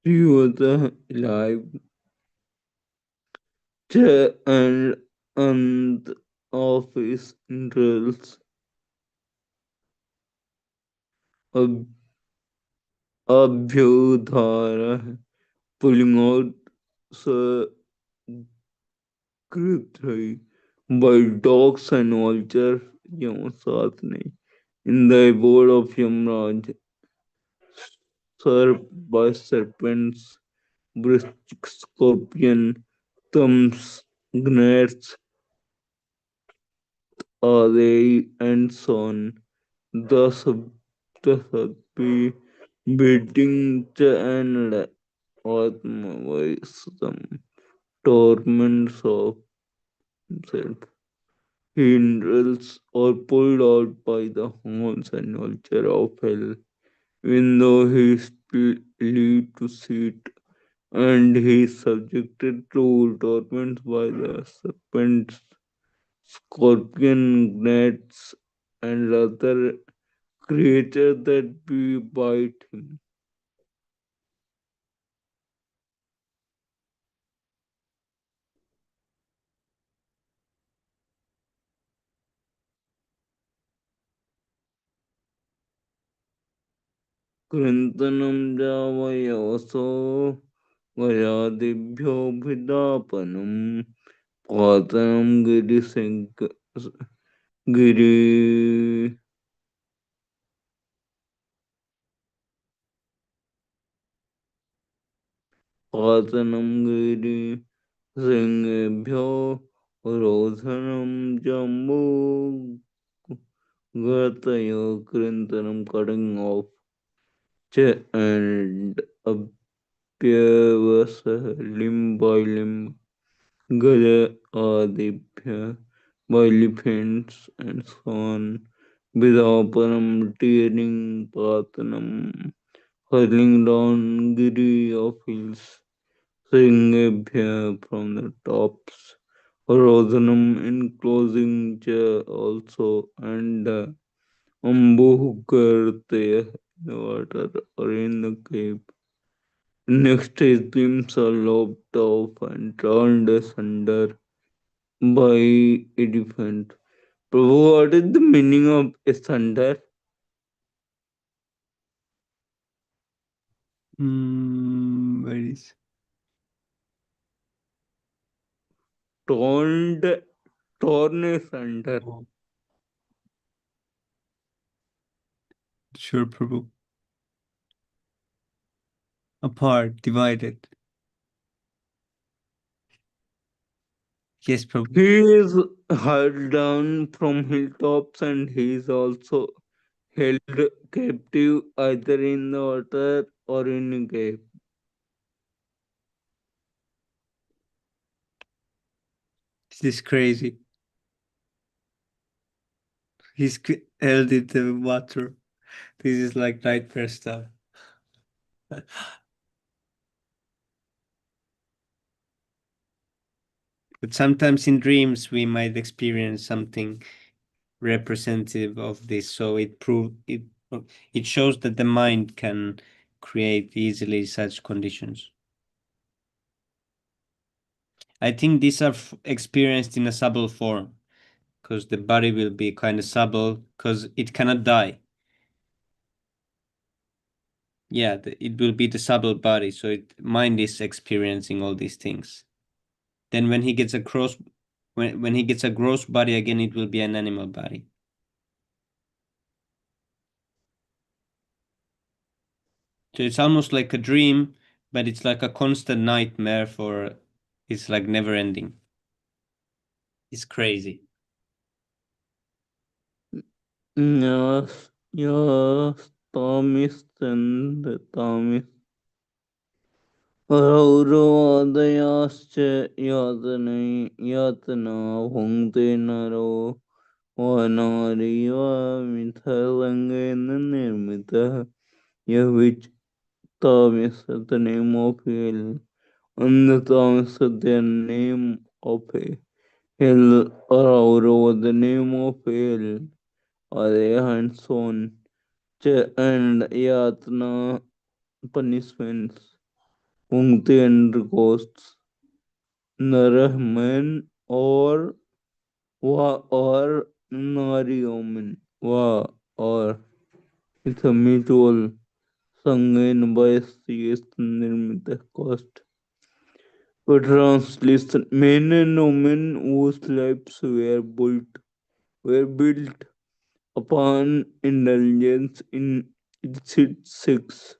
जीवतः alive and end of his intervals Abhyudhara pulling out Sagritai by dogs and vultures Yamasatne in the abode of Yamraj, served by serpents, brisk scorpion, thumbs, gnats, they and so on. Thus, be beating and Atma torments of himself. He indulges or pulled out by the horns and vulture of hell, even though he is lead to sit, and he is subjected to torments by the serpents, scorpion, gnats, and other creatures that bite him. कृन्तनं जावयोऽसो वयादिभ्योऽभिदापनं पातनं Giri पातनं गिरिसिंहेभ्यो रोधनं Jambu Gatayo Krintanam cutting off and Pyavasah limb by limb, Gaja Adibhya by elephants and so on, Vidaparam tearing Patanam, hurling down Giri of hills, Sringabhya from the tops, Rodhanam enclosing also, and Ambukartaya in the water or in the cave. Next, his limbs are lopped off and turned asunder by elephant. Prabhu, what is the meaning of asunder?
Where is
Torn asunder.
sure, Prabhu? Apart, divided. Yes, Prabhu.
He is hurled down from hilltops and he is also held captive either in the water or in a cave.
This is crazy. He's held in the water. This is like nightmare stuff. But sometimes in dreams we might experience something representative of this. So it shows that the mind can create easily such conditions. I think these are experienced in a subtle form, because the body will be kind of subtle, because it cannot die. Yeah, it will be the subtle body, so mind is experiencing all these things. Then when he gets a when he gets a gross body again, it will be an animal body. So it's almost like a dream, but it's like a constant nightmare it's like never ending. It's crazy.
Yes, yes, Thomas and Thomas. रौरवादयाश्च यातना भुङ्क्ते नरो वनारिव मिथलङ्गेन निर्मितः यः which Thomas the name of hell and the Thomas the name of hell Raurava the name of hell Adaya and so on and Yatna punishments Punkti and ghosts, Narah man or or Nari woman, or it's a mutual Sangain by CS Nirmita cost. A translation men and women whose lives were built upon indulgence in illicit sex.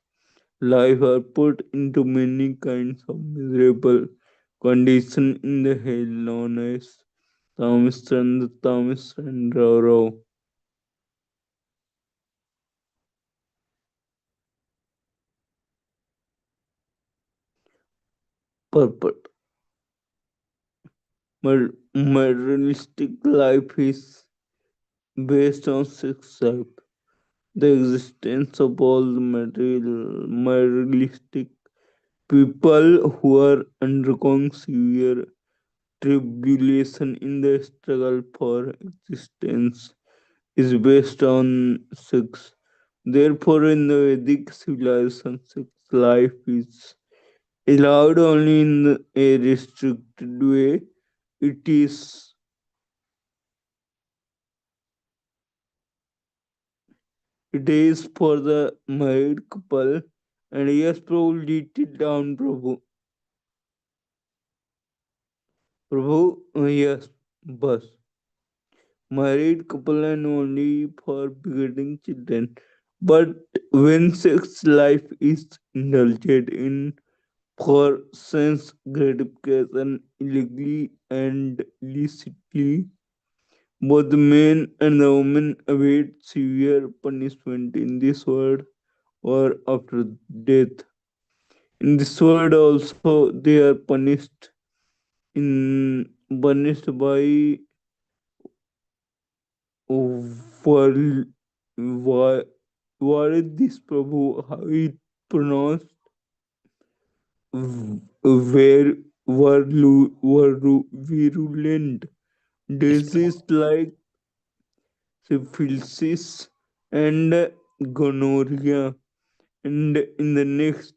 Life are put into many kinds of miserable condition in the hell known as Tamistan Rao. Purport. Materialistic life is based on sex type. The existence of all materialistic people who are undergoing severe tribulation in the struggle for existence is based on sex. Therefore, in the Vedic civilization, sex life is allowed only in a restricted way. It is it is for the married couple. And yes, Prabhu, lead it down, Prabhu. Prabhu, yes, bus. Married couple and only for begetting children. But when sex life is indulged in for sense gratification illegally and illicitly, both the man and the woman await severe punishment in this world or after death. In this world also they are punished by world. Why, what is this, Prabhu? How it pronounced? Where virulent
Yes,
disease like syphilis and gonorrhea, and in the next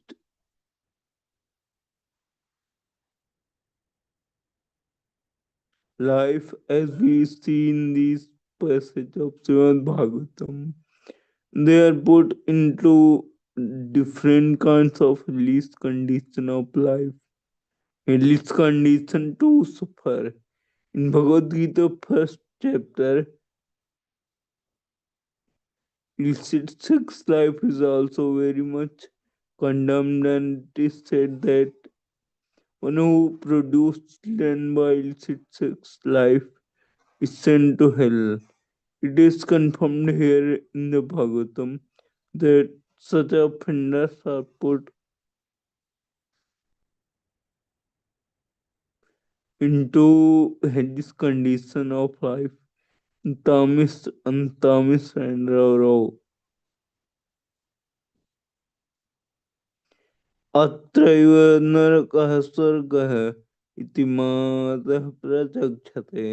life, as we see in this passage of Śrīmad-Bhāgavatam, they are put into different kinds of least condition of life, a least condition to suffer. In Bhagavad Gita, first chapter, illicit sex life is also very much condemned, and it is said that one who produced children by illicit sex life is sent to hell. It is confirmed here in the Bhagavatam that such offenders are put into this condition of life. Tamis and Tamis and Rao. अत्रैव नरकः स्वर्गः इति मातः प्रचक्षते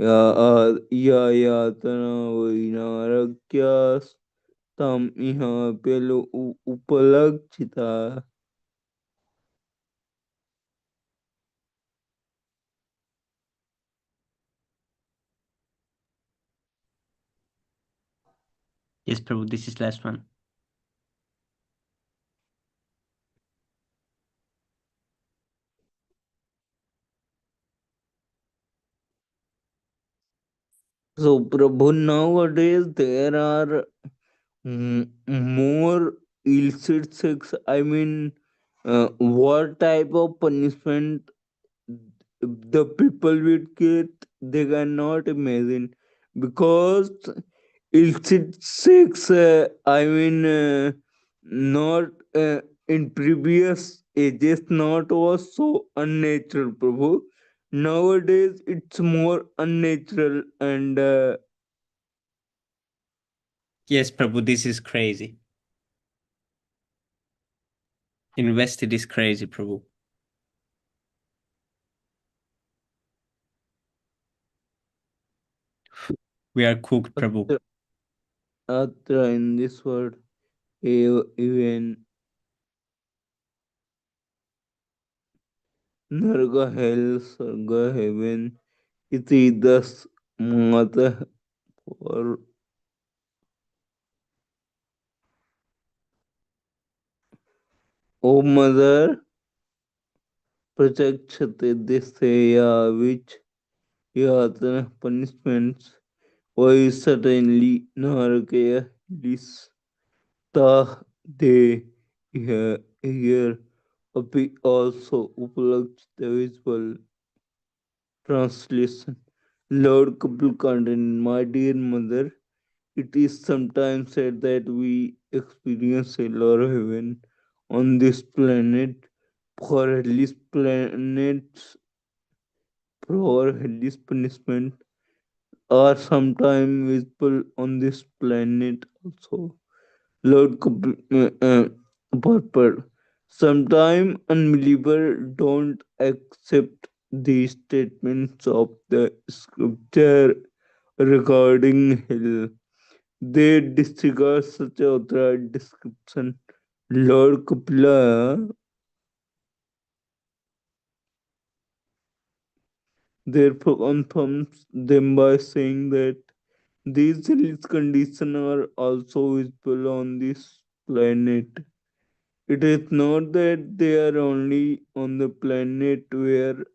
या यातना वै नारक्यास्ताम् इहाप्यलो उपलक्षिता.
yes, Prabhu, this is last one.
So Prabhu, nowadays there are more illicit sex. I mean, what type of punishment the people will get, they cannot imagine, because illicit sex, I mean, not in previous ages, not was so unnatural, Prabhu. Nowadays it's more unnatural, and
Yes, Prabhu, this is crazy. Invested is crazy, Prabhu. We are cooked, Prabhu.
atra in this world, even Narga, hell, Sarga, heaven, iti das mata for O mother, protectate desaya, which yatana punishments, why certainly Narakaya lis ta de here api also upalakshita visual translation. Lord Kapil Kandan, my dear mother, it is sometimes said that we experience hell or heaven on this planet, for hellish planets, for hellish punishment are sometimes visible on this planet also. Lord Purport. Sometimes unbelievers don't accept the statements of the scripture regarding hell. They disregard such authorized description. Lord Kapila therefore confirms them by saying that these release conditions are also visible on this planet. It is not that they are only on the planet where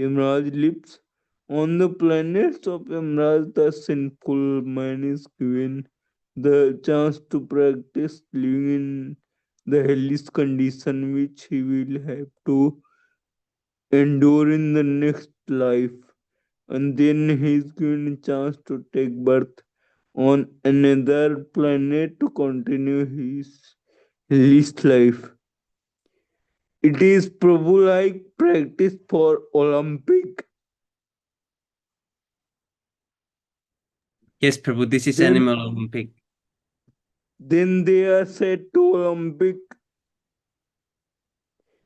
Imraj lives. On the planets of Imraj, the sinful man is given the chance to practice living in the hellish condition which he will have to endure in the next life. And then he is given a chance to take birth on another planet to continue his life. It is Prabhu like practice for Olympic.
Yes, Prabhu, this is
Then,
Animal Olympic.
then they are set to Olympic.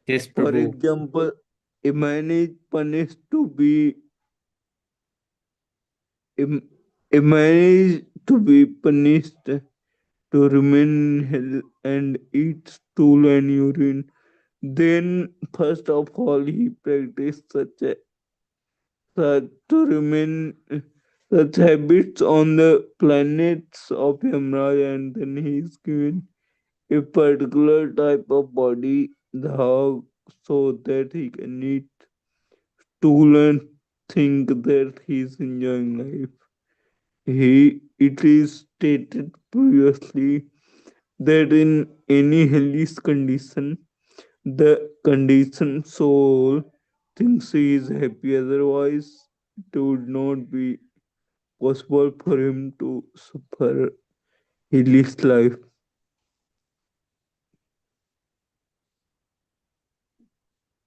Yes,
For
Prabhu.
example, a man is punished to be a man is to be punished to remain in hell and eat stool and urine. Then first of all he practiced such to remain such habits on the planets of Yamraj, and then he is given a particular type of body, the hog, so that he can eat stool and think that he is enjoying life. It is stated previously that in any hellish condition, the conditioned soul thinks he is happy, otherwise, it would not be possible for him to suffer hellish life.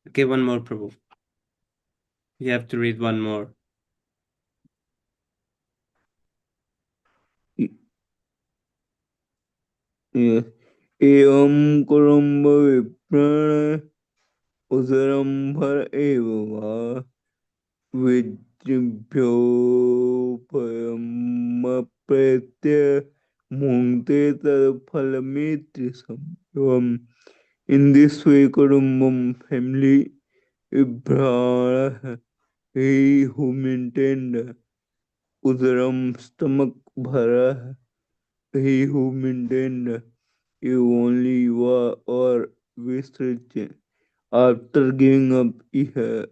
Okay, one more, Prabhu. You have to read one more.
Yes. एवं कुरुम्ब विप्रण उदरम्भर एव वा विद्युभ्योपयमप्रेत्य मुङ्क्ते तत्फलमेत्रिसम्. In this way, Kudumbam family Ibrahim, he who maintained Udaram stomach bhara, he who maintained you only or Visrich after giving up here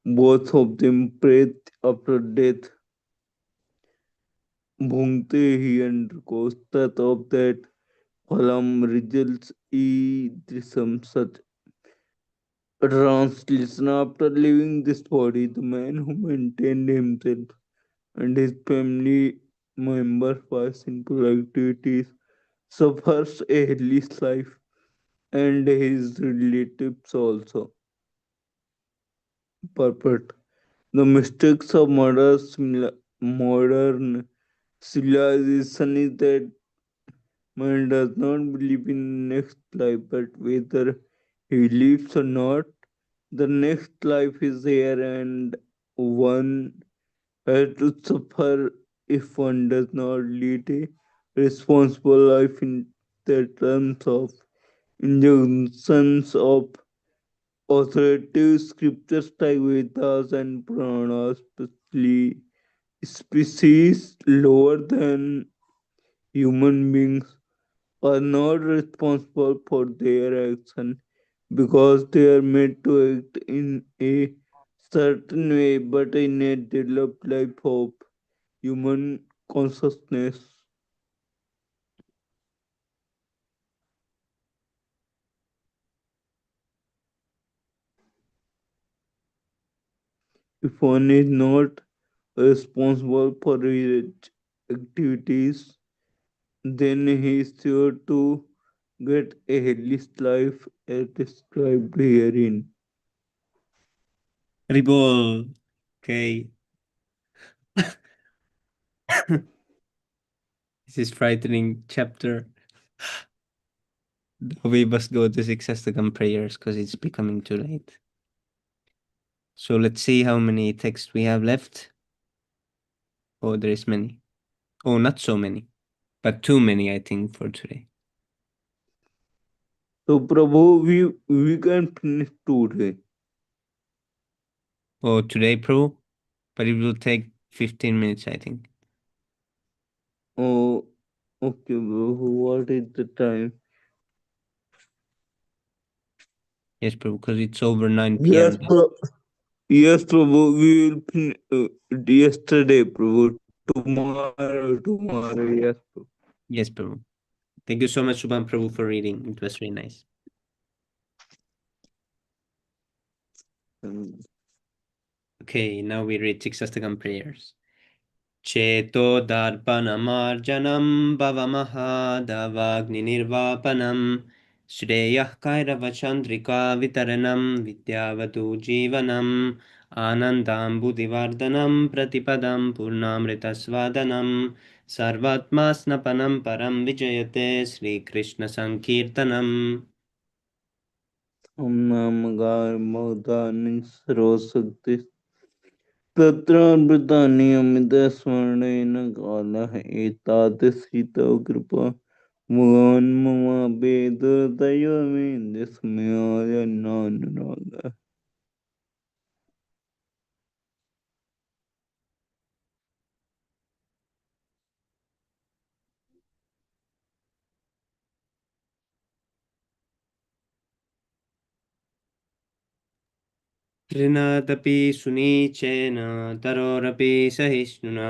both of them prayed after death. Bhungte he undergoes that of that phalam results some such translation. After leaving this body, the man who maintained himself and his family members by sinful activities suffers a hellish life, and his relatives also. Purport. The mistakes of modern civilization is that man does not believe in next life, but whether he lives or not, the next life is here, and one has to suffer if one does not lead a responsible life in the terms of injunctions of authoritative scriptures like Vedas and Puranas, especially species lower than human beings, are not responsible for their action because they are made to act in a certain way, but in a developed life of human consciousness. If one is not responsible for his activities, then he is sure to get a hellish life as described herein.
Ribol. Okay. This is frightening chapter. We must go to Sixastakam prayers because it's becoming too late. So let's see how many texts we have left. Oh, there is many. Oh, not so many, but too many, I think, for today.
So, Prabhu, we can finish today.
Oh, today, Prabhu? But it will take 15 minutes, I think.
Oh, okay, Prabhu. What is the time?
Yes, Prabhu, because it's over 9
Yes,
p.m.
yes, Prabhu. We will finish yesterday, Prabhu. Tomorrow, yes, Prabhu.
Yes, Prabhu. Thank you so much, Subhan Prabhu, for reading. It was really nice.
Mm.
Okay, now we read Sixastakam prayers. चेतोदर्पणमार्जनं भवमहादवाग्निर्वापनं श्रेयः कैरवचन्द्रिका वितरणं विद्यावतु जीवनम् आनन्दाम्बुदिवर्धनं प्रतिपदं पूर्णामृतस्वादनं सर्वात्मास्नपनं परं विजयते श्रीकृष्णसङ्कीर्तनम्
हम नाम गायमुदानि सर्वशक्ति तत्रावृतानियमित स्मरणेन कालः एतादृशीतव कृपा भगवान् मम वेदतयो मे दस्मयाय नानुरागः
ऋणादपि सुनीचेन तरोरपि सहिष्णुना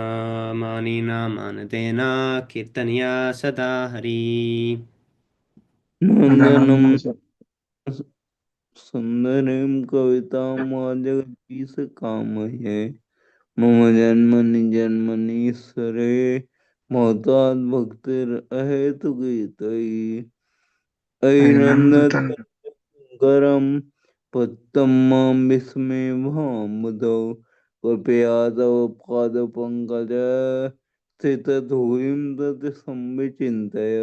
मानिना मानदेन कीर्तनीया सदा हरि
नन्दनं
Nandana
सुन्दरीं कवितां जगदीशकामये मम जन्मनि जन्मनीश्वरे महतात् भक्तिरहेतुगीतै अयि
Nandana
नन्दतं पत्तं मां विस्मे भामुदौ कृपया तव पादपङ्कज स्थितधूलिं तत् संविचिन्तय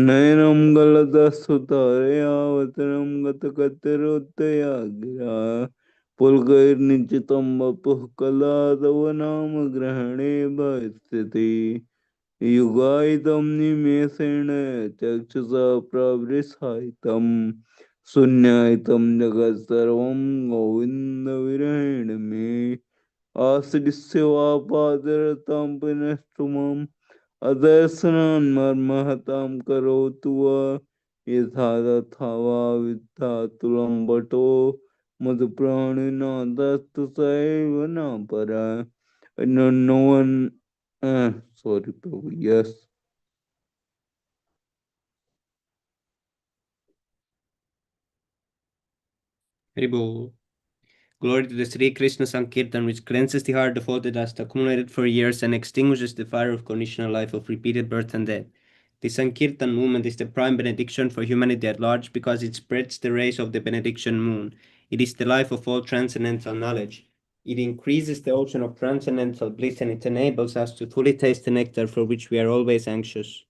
नयनं गलदस्सुतरया वचनं गतकतरोत्तया गिरा पुलकैर्निचितं वपुः कला तव नाम ग्रहणे भविष्यति युगायितं निमेषेण चक्षुषा प्रवृषायितं शून्यायितं जगत्सर्वं गोविन्दविरहेण मे आश्रित्य वा पादरतां पुनस्तु माम् अदर्शनान् मर्महतां करोतु वा यथा तथा वा विद्यातुलं वटो मधुप्राणिनादस्तु स एव न परा no one sorry Prabhu, yes.
Haribo. Glory to the Sri Krishna Sankirtan, which cleanses the heart of all the dust accumulated for years and extinguishes the fire of conditional life of repeated birth and death. The Sankirtan movement is the prime benediction for humanity at large because it spreads the rays of the benediction moon. It is the life of all transcendental knowledge. It increases the ocean of transcendental bliss and it enables us to fully taste the nectar for which we are always anxious.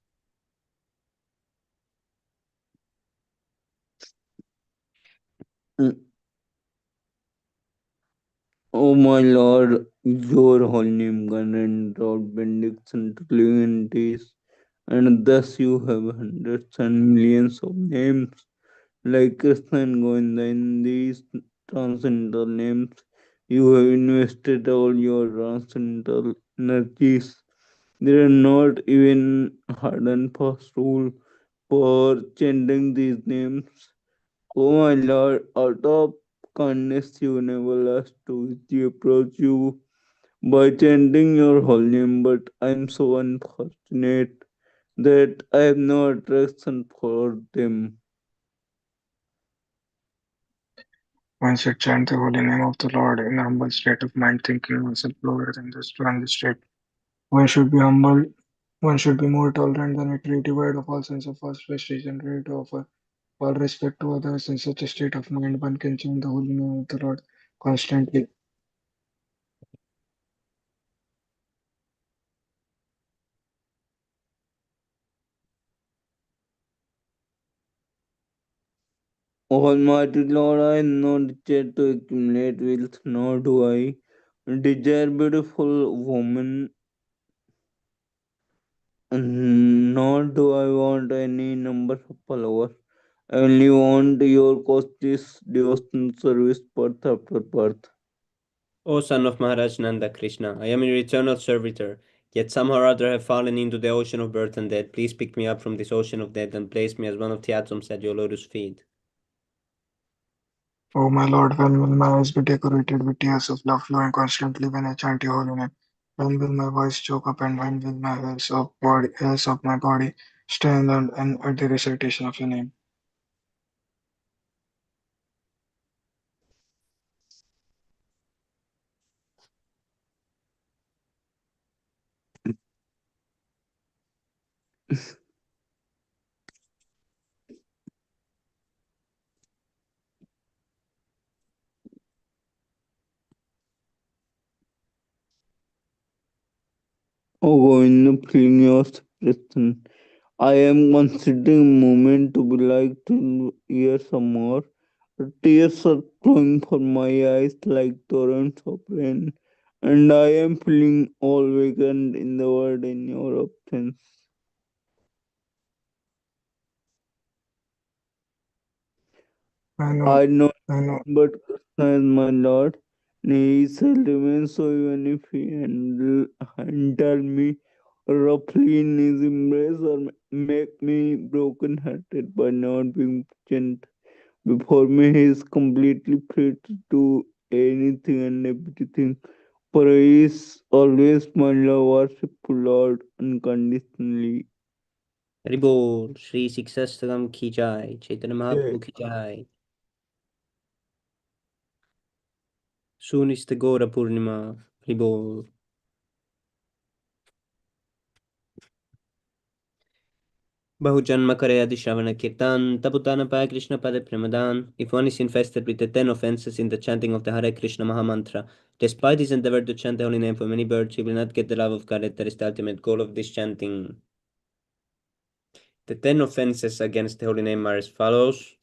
Oh my Lord, your holy name grant out benediction to living entities, and thus you have hundreds and millions of names like Krishna and Govinda. In these transcendental names, you have invested all your transcendental energies. There are not even hard and fast rule for chanting these names. Oh my Lord, out of kindness you enable us to easily approach you by chanting your holy name, but I am so unfortunate that I have no attraction for them.
One should chant the holy name of the Lord in a humble state of mind, thinking oneself lower than this to the state. One should be humble. One should be more tolerant than it, devoid of all sense of false prestige and ready to offer all respect to others. In such a state of mind, one can chant the holy name of the Lord constantly.
Almighty Lord, I am not desire to accumulate wealth, nor do I desire beautiful women, nor do I want any number of followers. I only want your costly devotional service birth after birth.
O son of Maharaj Nanda Krishna, I am your eternal servitor, yet somehow or other have fallen into the ocean of birth and death. Please pick me up from this ocean of death and place me as one of the atoms at your lotus feet.
O my Lord, when will my eyes be decorated with tears of love flowing constantly when I chant your holy name? When will my voice choke up and when will my hairs of my body stand on and at the recitation of your name?
Govinda, feeling your expression. I am considering a moment to be like to hear some more. Tears are flowing from my eyes like torrents of rain, and I am feeling all vacant in the world in your absence.
I know,
I know,
I know.
but Krishna is my Lord. He shall remain so even if he handle me roughly in his embrace or make me broken hearted by not being present before me. He is completely free to do anything and everything. For he is always my love, worshipful Lord unconditionally.
Haribol, Shri Siksastagam ki jai, Chaitanya
Yeah.
Mahaprabhu ki jai. Soon is the Gora Purnima. Haribol. Bahujanma Karayadi Shravana Kirtan, Tabutana Paya Krishna Pada Premadan. If one is infested with the 10 offenses in the chanting of the Hare Krishna Mahamantra, despite his endeavor to chant the holy name for many birds, he will not get the love of God. That is the ultimate goal of this chanting. The 10 offenses against the holy name are as follows.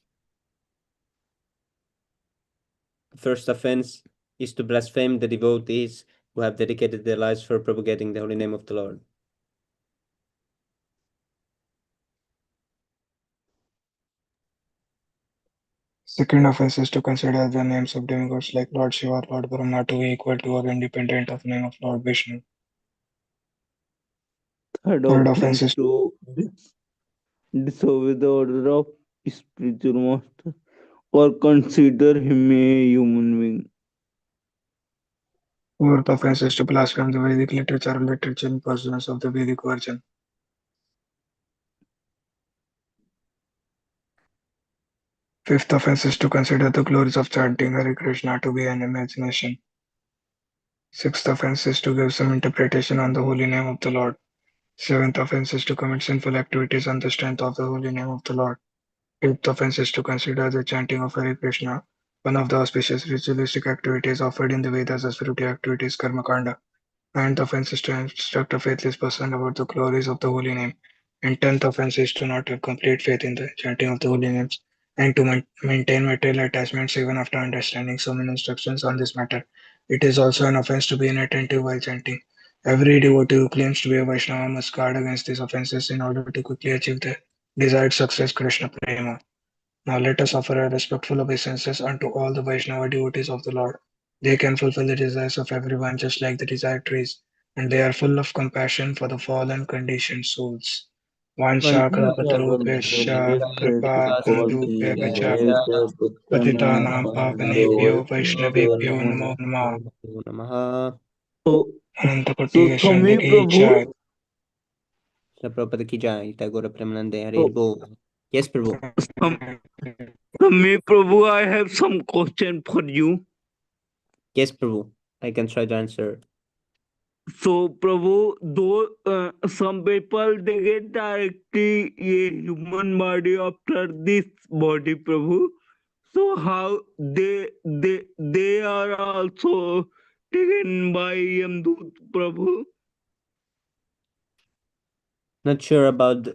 The first offense is to blaspheme the devotees who have dedicated their lives for propagating the holy name of the Lord.
Second offense is to consider the names of demigods like Lord Shiva, Lord Brahma to be equal to or independent of name of Lord Vishnu.
Third
Third offense
offense
is
to disobey the order of spiritual master or consider him a human being.
fourth offense is to blaspheme the Vedic literature or literature in pursuance of the Vedic version. Fifth offense is to consider the glories of chanting Hare Krishna to be an imagination. Sixth offense is to give some interpretation on the holy name of the Lord. Seventh offense is to commit sinful activities on the strength of the holy name of the Lord. Eighth offense is to consider the chanting of Hare Krishna one of the auspicious ritualistic activities offered in the Vedas as spiritual activities, karma kanda. Ninth offense is to instruct a faithless person about the glories of the holy name. And tenth offense is to not have complete faith in the chanting of the holy names and to maintain material attachments even after understanding so many instructions on this matter. It is also an offense to be inattentive while chanting. Every devotee who claims to be a Vaishnava must guard against these offenses in order to quickly achieve the desired success, Krishna Prema. Now let us offer our respectful obeisances unto all the Vaishnava devotees of the Lord. They can fulfill the desires of everyone just like the desired trees, and they are full of compassion for the fallen conditioned souls. Vansha kalpatarubhesha kripa sindhubhyacha patitanam pavanebhyo vaishnavebhyo namo namah.
Namaha.
So,
Anantakoti
so
Vaishnava
Swami
ki
Prabhu,
jai.
Prabhupada ki jai, Tagore Premanande, Hare
so,
Bol. Yes, Prabhu.
Swam- Swami Prabhu, I have some question for you.
Yes, Prabhu. I can try to answer.
So, Prabhu, though some people they get directly a human body after this body, Prabhu. So how they are also taken by Yamdut, Prabhu?
Not sure about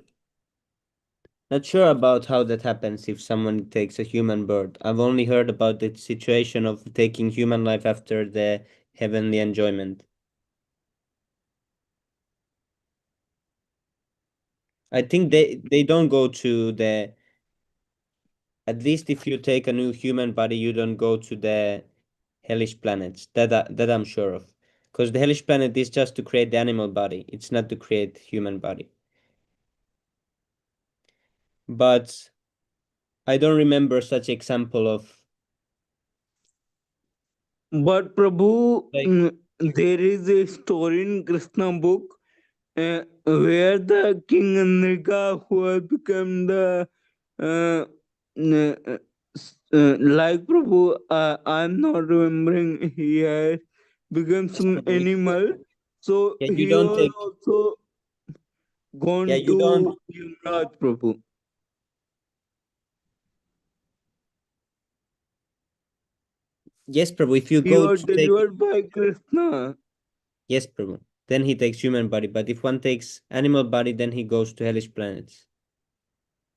Not sure about how that happens if someone takes a human birth. I've only heard about the situation of taking human life after the heavenly enjoyment. I think they don't go to the at least if you take a new human body, you don't go to the hellish planets. That I'm sure of. Because the hellish planet is just to create the animal body. It's not to create human body. But I don't remember such example of
But Prabhu,
like
there is a story in Krishna book where the King Andrika, who has become the like Prabhu, I'm not remembering, he has become
yes,
some
Prabhu.
animal. So
Yeah, you
he
don't
was
take
also gone
Yeah, you don't.
to Yamraj, Prabhu.
Yes, Prabhu. If you
He
go
was
to take,
delivered by Krishna.
yes, Prabhu. Then he takes human body. But if one takes animal body, then he goes to hellish planets.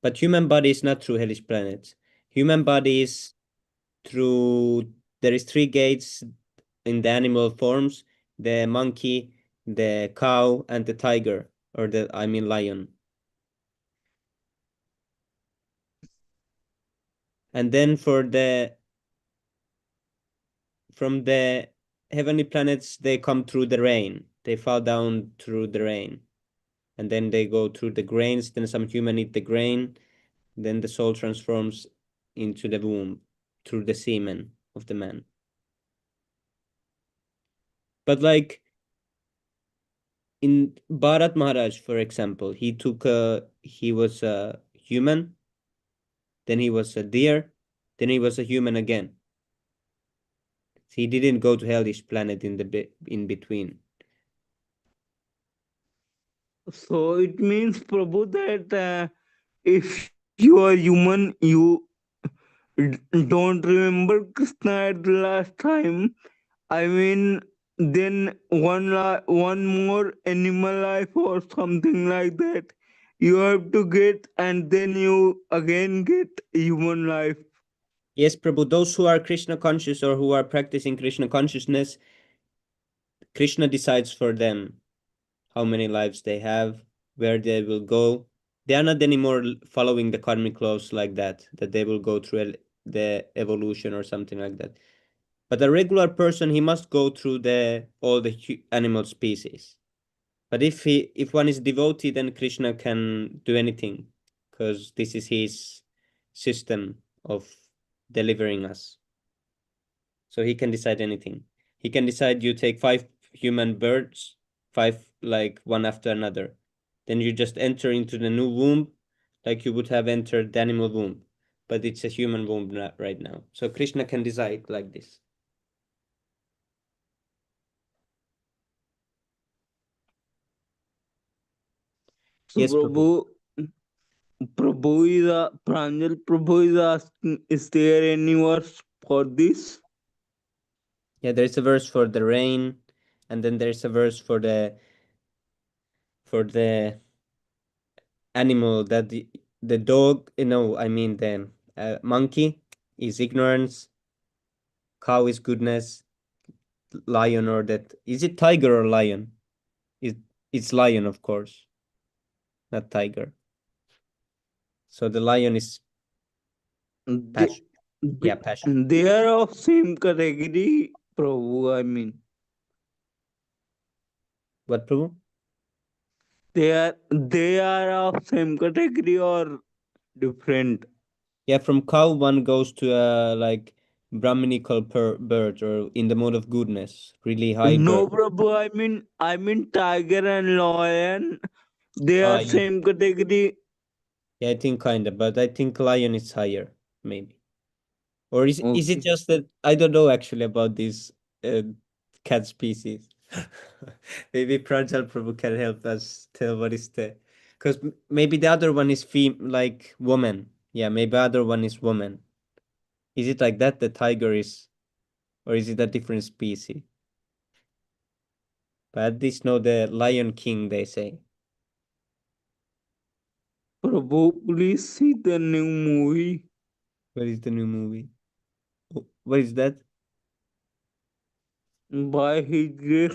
But human body is not through hellish planets. Human body is through. There is three gates in the animal forms: the monkey, the cow, and the tiger, or the lion. And then from the heavenly planets, they come through the rain. They fall down through the rain. And then they go through the grains. Then some human eat the grain. Then the soul transforms into the womb through the semen of the man. But like in Bharat Maharaj, for example, he was a human, then he was a deer, then he was a human again. He didn't go to hellish planet in between.
So it means, Prabhu, that if you are human, you don't remember Krishna at the last time. I mean, then one more animal life or something like that you have to get, and then you again get human life.
Yes, Prabhu, those who are Krishna conscious or who are practicing Krishna consciousness, Krishna decides for them how many lives they have, where they will go. They are not anymore following the karmic laws like that they will go through the evolution or something like that. But a regular person, he must go through all the animal species. But if one is devotee, then Krishna can do anything, because this is his system of delivering us. So he can decide anything. He can decide you take 5 human birds, 5 like one after another. Then you just enter into the new womb like you would have entered the animal womb. But it's a human womb right now. So Krishna can decide like this.
So
Yes, Prabhu.
Pranjal Prabhu is asking, is there any verse for this?
Yeah, there's a verse for the rain, and then there's a verse for the animal that the dog, no, I mean the monkey is ignorance, cow is goodness, lion or that is it tiger or lion? It it's lion, of course, not tiger. So the lion is
They,
passion.
they,
Yeah, passion.
they are of same category, Prabhu. I mean,
What, Prabhu?
they are of same category or different.
Yeah, from cow one goes to a like brahminical bird or in the mode of goodness, really high
No,
bird.
Prabhu. I mean tiger and lion. They are
Yeah.
same category.
Yeah, I think kinda, but I think lion is higher, maybe. Or is it
Okay.
just that I don't know actually about this uh, cat species? Maybe Pranjal Prabhu can help us tell what is the, because maybe the other one is like woman. Yeah, maybe other one is woman. Is it like that? The tiger is, or is it a different species? But at least know the Lion King, they say.
Prabhu, please see the new movie.
What is the new movie? What is that?
By His grace